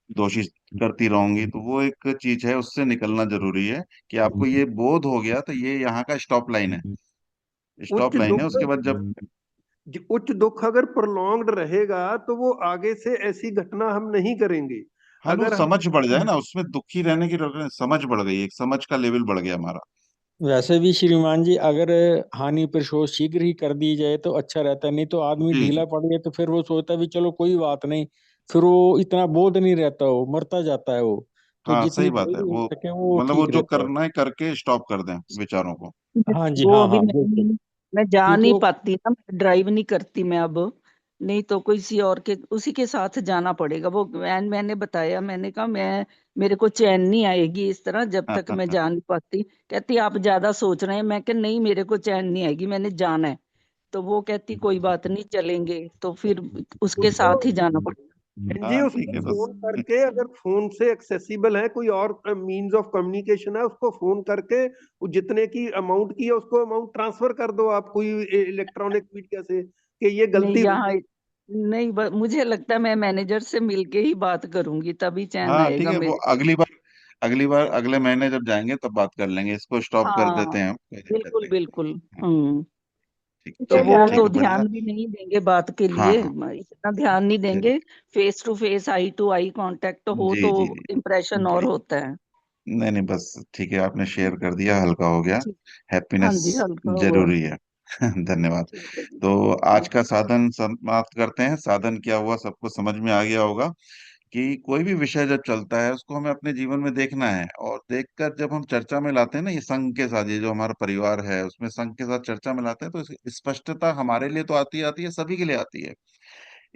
दोषी करती रहूंगी, तो वो एक चीज है, उससे निकलना जरूरी है। कि आपको ये बोध हो गया तो ये यहाँ का स्टॉप लाइन है, स्टॉप उच्च लाइन है, दुख, उसके बाद जब। उच्च दुख अगर प्रोलॉन्ग्ड रहेगा तो वो आगे से ऐसी घटना हम नहीं करेंगे। हाँ, वो अगर हम समझ बढ़ जाए ना, उसमें दुखी रहने की जरूरत नहीं, समझ बढ़ गई, एक समझ का लेवल बढ़ गया हमारा। वैसे भी श्रीमान जी, अगर हानि प्रशोध शीघ्र ही कर दी जाए तो अच्छा रहता है, नहीं तो आदमी जी ढीला जी। पड़ गया तो फिर वो सोचता है भी चलो कोई बात नहीं, फिर वो इतना बोझ नहीं रहता, वो मरता जाता है वो। तो हाँ जितनी सही बात है, जल्दी हो वो सके वो मतलब वो ठीक जो रहता है। करना है करके स्टॉप कर दें विचारों को। हाँ जी, वो हाँ अभी हाँ बिल्कुल। मैं जा क्योंकि नहीं वो पाती ना, मैं ड्राइव नहीं करती मैं अब। नहीं तो किसी और के, उसी के साथ जाना पड़ेगा। वो मैंने बताया, मैंने कहा मैं, मेरे को चैन नहीं आएगी इस तरह जब तक मैं जा नहीं पाती। कहती आप ज्यादा सोच रहे हैं। मैं कहा नहीं, मेरे को चैन नहीं आएगी, मैंने जाना है। तो वो कहती कोई बात नहीं, चलेंगे। तो फिर उसके उसको साथ ही जाना पड़ेगा। जी, हाँ उसको ठीक है बस। फोन करके, अगर फोन से एक्सेसिबल है, कोई और मींस ऑफ कम्युनिकेशन है, उसको फोन करके वो जितने की अमाउंट की है उसको अमाउंट ट्रांसफर कर दो आप, कोई इलेक्ट्रॉनिक मीडिया से, कि ये नहीं गलती हो यहाँ गई। नहीं, मुझे लगता है मैं मैनेजर से मिलके ही बात करूंगी, तभी चैन हाँ ठीक आएगा है, वो मेरे को। अगली बार अगले महीने जब जाएंगे तब बात कर लेंगे, इसको स्टॉप कर देते हाँ, हैं हम, कोई दिक्कत बिल्कुल नहीं। बिल्कुल। हाँ, ठीक, तो चलिए वो ठीक तो है, बढ़िया। ध्यान भी नहीं देंगे बात के हाँ लिए, हाँ। इतना ध्यान नहीं चलिए। देंगे। Face to face, eye to eye contact हो जी तो जी जी इम्प्रेशन और जी। होता है। नहीं नहीं, बस ठीक है, आपने शेयर कर दिया, हल्का हो गया। ठीक। हाँ हैप्पीनेस जी, हल्का हुआ। जरूरी है। धन्यवाद। ठीक है जी। तो आज ठीक। का साधन समाप्त करते हैं। साधन क्या हुआ सबको समझ में आ गया होगा कि कोई भी विषय जब चलता है उसको हमें अपने जीवन में देखना है, और देखकर जब हम चर्चा में लाते हैं ना, ये संघ के साथ, ये जो हमारा परिवार है उसमें संघ के साथ चर्चा में लाते हैं, तो इसकी स्पष्टता हमारे लिए तो आती है, सभी के लिए आती है।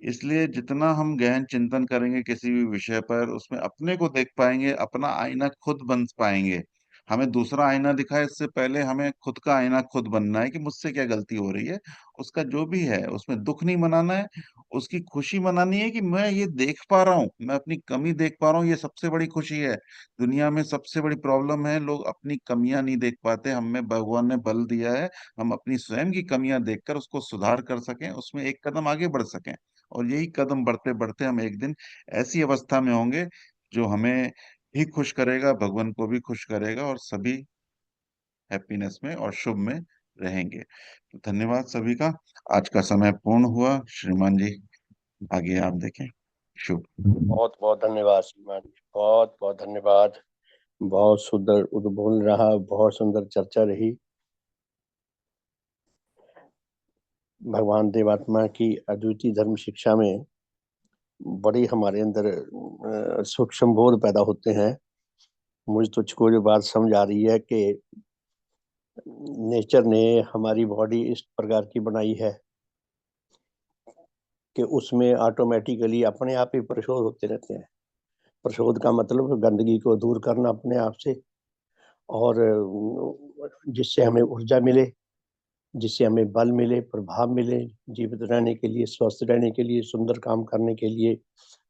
इसलिए जितना हम गहन चिंतन करेंगे किसी भी विषय पर, उसमें अपने को देख पाएंगे, अपना आईना खुद बन पाएंगे। हमें दूसरा आईना दिखाए इससे पहले हमें खुद का आईना खुद बनना है कि मुझसे क्या गलती हो रही है। उसका जो भी है उसमें दुख नहीं मनाना है, उसकी खुशी मनानी है कि मैं ये देख पा रहा हूँ, मैं अपनी कमी देख पा रहा हूँ, ये सबसे बड़ी खुशी है। दुनिया में सबसे बड़ी प्रॉब्लम है, लोग अपनी कमियां नहीं देख पाते, हमें भगवान ने बल दिया है, हम अपनी स्वयं की कमियां देखकर उसको सुधार कर सकें, उसमें एक कदम आगे बढ़ सकें। और यही कदम बढ़ते बढ़ते हम एक दिन ऐसी अवस्था में होंगे जो हमें भी खुश करेगा, भगवान को भी खुश करेगा, और सभी हैप्पीनेस में और शुभ में रहेंगे। तो धन्यवाद सभी का। आज का समय पूर्ण हुआ। श्रीमान जी, आगे आप देखें। शुभ। बहुत बहुत धन्यवाद श्रीमान जी, बहुत बहुत धन्यवाद। बहुत सुंदर उद्बोधन रहा, बहुत सुंदर चर्चा रही। भगवान देवात्मा की अद्वितीय धर्म शिक्षा में बड़ी हमारे अंदर सूक्ष्म बोध पैदा होते हैं। मुझे तुझको जो बात समझ आ रही है कि नेचर ने हमारी बॉडी इस प्रकार की बनाई है कि उसमें ऑटोमेटिकली अपने आप ही प्रशोध होते रहते हैं। प्रशोध का मतलब गंदगी को दूर करना अपने आप से, और जिससे हमें ऊर्जा मिले, जिससे हमें बल मिले, प्रभाव मिले, जीवित रहने के लिए, स्वस्थ रहने के लिए, सुंदर काम करने के लिए,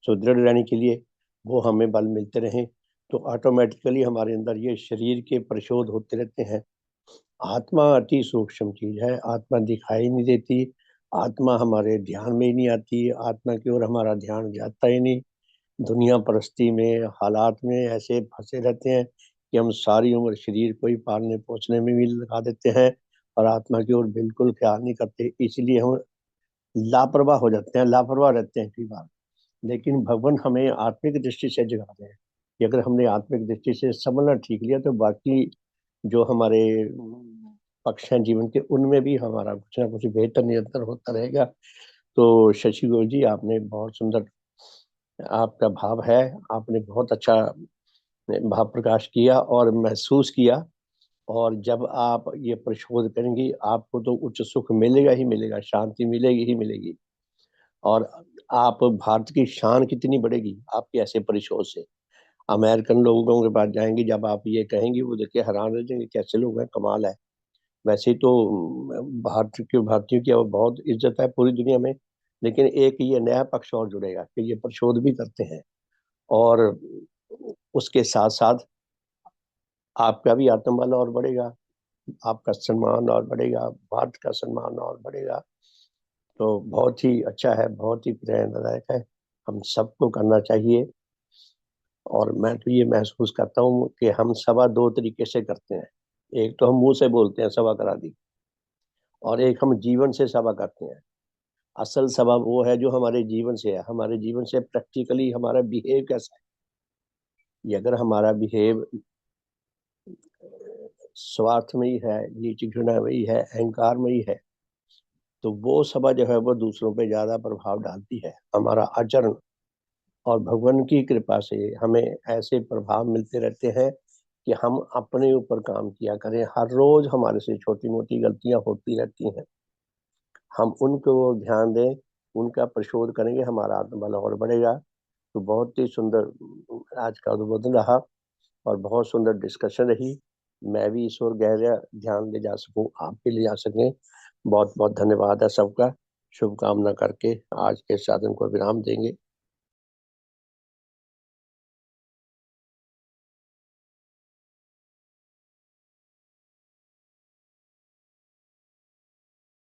सुदृढ़ रहने के लिए, वो हमें बल मिलते रहें। तो ऑटोमेटिकली हमारे अंदर ये शरीर के परिशोध होते रहते हैं। आत्मा अति सूक्ष्म चीज है, आत्मा दिखाई नहीं देती, आत्मा हमारे ध्यान में ही नहीं आती, आत्मा की ओर हमारा ध्यान जाता ही नहीं। दुनिया परस्ती में, हालात में ऐसे फंसे रहते हैं कि हम सारी उम्र शरीर को ही पालने पोसने में भी लगा देते हैं और आत्मा की ओर बिल्कुल ख्याल नहीं करते। इसलिए हम लापरवाह हो जाते हैं, लापरवाह रहते हैं कई बार। लेकिन भगवान हमें आत्मिक दृष्टि से जगा रहे हैं कि अगर हमने आत्मिक दृष्टि से समझना ठीक लिया तो बाकी जो हमारे पक्ष हैं जीवन के, उनमें भी हमारा कुछ ना कुछ बेहतर निरंतर होता रहेगा। तो शशि गुरु जी, आपने बहुत सुंदर, आपका भाव है, आपने बहुत अच्छा भाव प्रकाश किया और महसूस किया। और जब आप ये परिशोध करेंगी, आपको तो उच्च सुख मिलेगा ही मिलेगा, शांति मिलेगी ही मिलेगी। और आप, भारत की शान कितनी बढ़ेगी आपके ऐसे परिशोध से। अमेरिकन लोगों के पास जाएंगी, जब आप ये कहेंगी, वो देखिए हैरान रह जाएंगे, कैसे लोग हैं, कमाल है। वैसे तो भारतीयों की अब बहुत इज्जत है पूरी दुनिया में, लेकिन एक ये नया पक्ष और जुड़ेगा कि ये परिशोध भी करते हैं। और उसके साथ साथ आपका भी आत्मबल और बढ़ेगा, आपका सम्मान और बढ़ेगा, भारत का सम्मान और बढ़ेगा। तो बहुत ही अच्छा है, बहुत ही प्रेरणादायक है, हम सबको करना चाहिए। और मैं तो ये महसूस करता हूँ कि हम सभा दो तरीके से करते हैं। एक तो हम मुंह से बोलते हैं सभा करा दी, और एक हम जीवन से सभा करते हैं। असल सभा वो है जो हमारे जीवन से है, हमारे जीवन से प्रैक्टिकली हमारा बिहेव कैसा है। ये अगर हमारा बिहेव स्वार्थ में ही है, नीच घृणा में ही है, अहंकार में ही है, तो वो सभा जो है वो दूसरों पे ज्यादा प्रभाव डालती है। हमारा आचरण, और भगवान की कृपा से हमें ऐसे प्रभाव मिलते रहते हैं कि हम अपने ऊपर काम किया करें। हर रोज हमारे से छोटी मोटी गलतियां होती रहती हैं, हम उनको ध्यान दें, उनका परिशोध करेंगे, हमारा आत्मबल और बढ़ेगा। तो बहुत ही सुंदर आज का उद्बोधन रहा और बहुत सुंदर डिस्कशन रही। मैं भी इस ओर गहरा ध्यान ले जा सकूं, आप भी ले जा सकें। बहुत बहुत धन्यवाद है सबका। शुभकामना करके आज के साधन को विराम देंगे।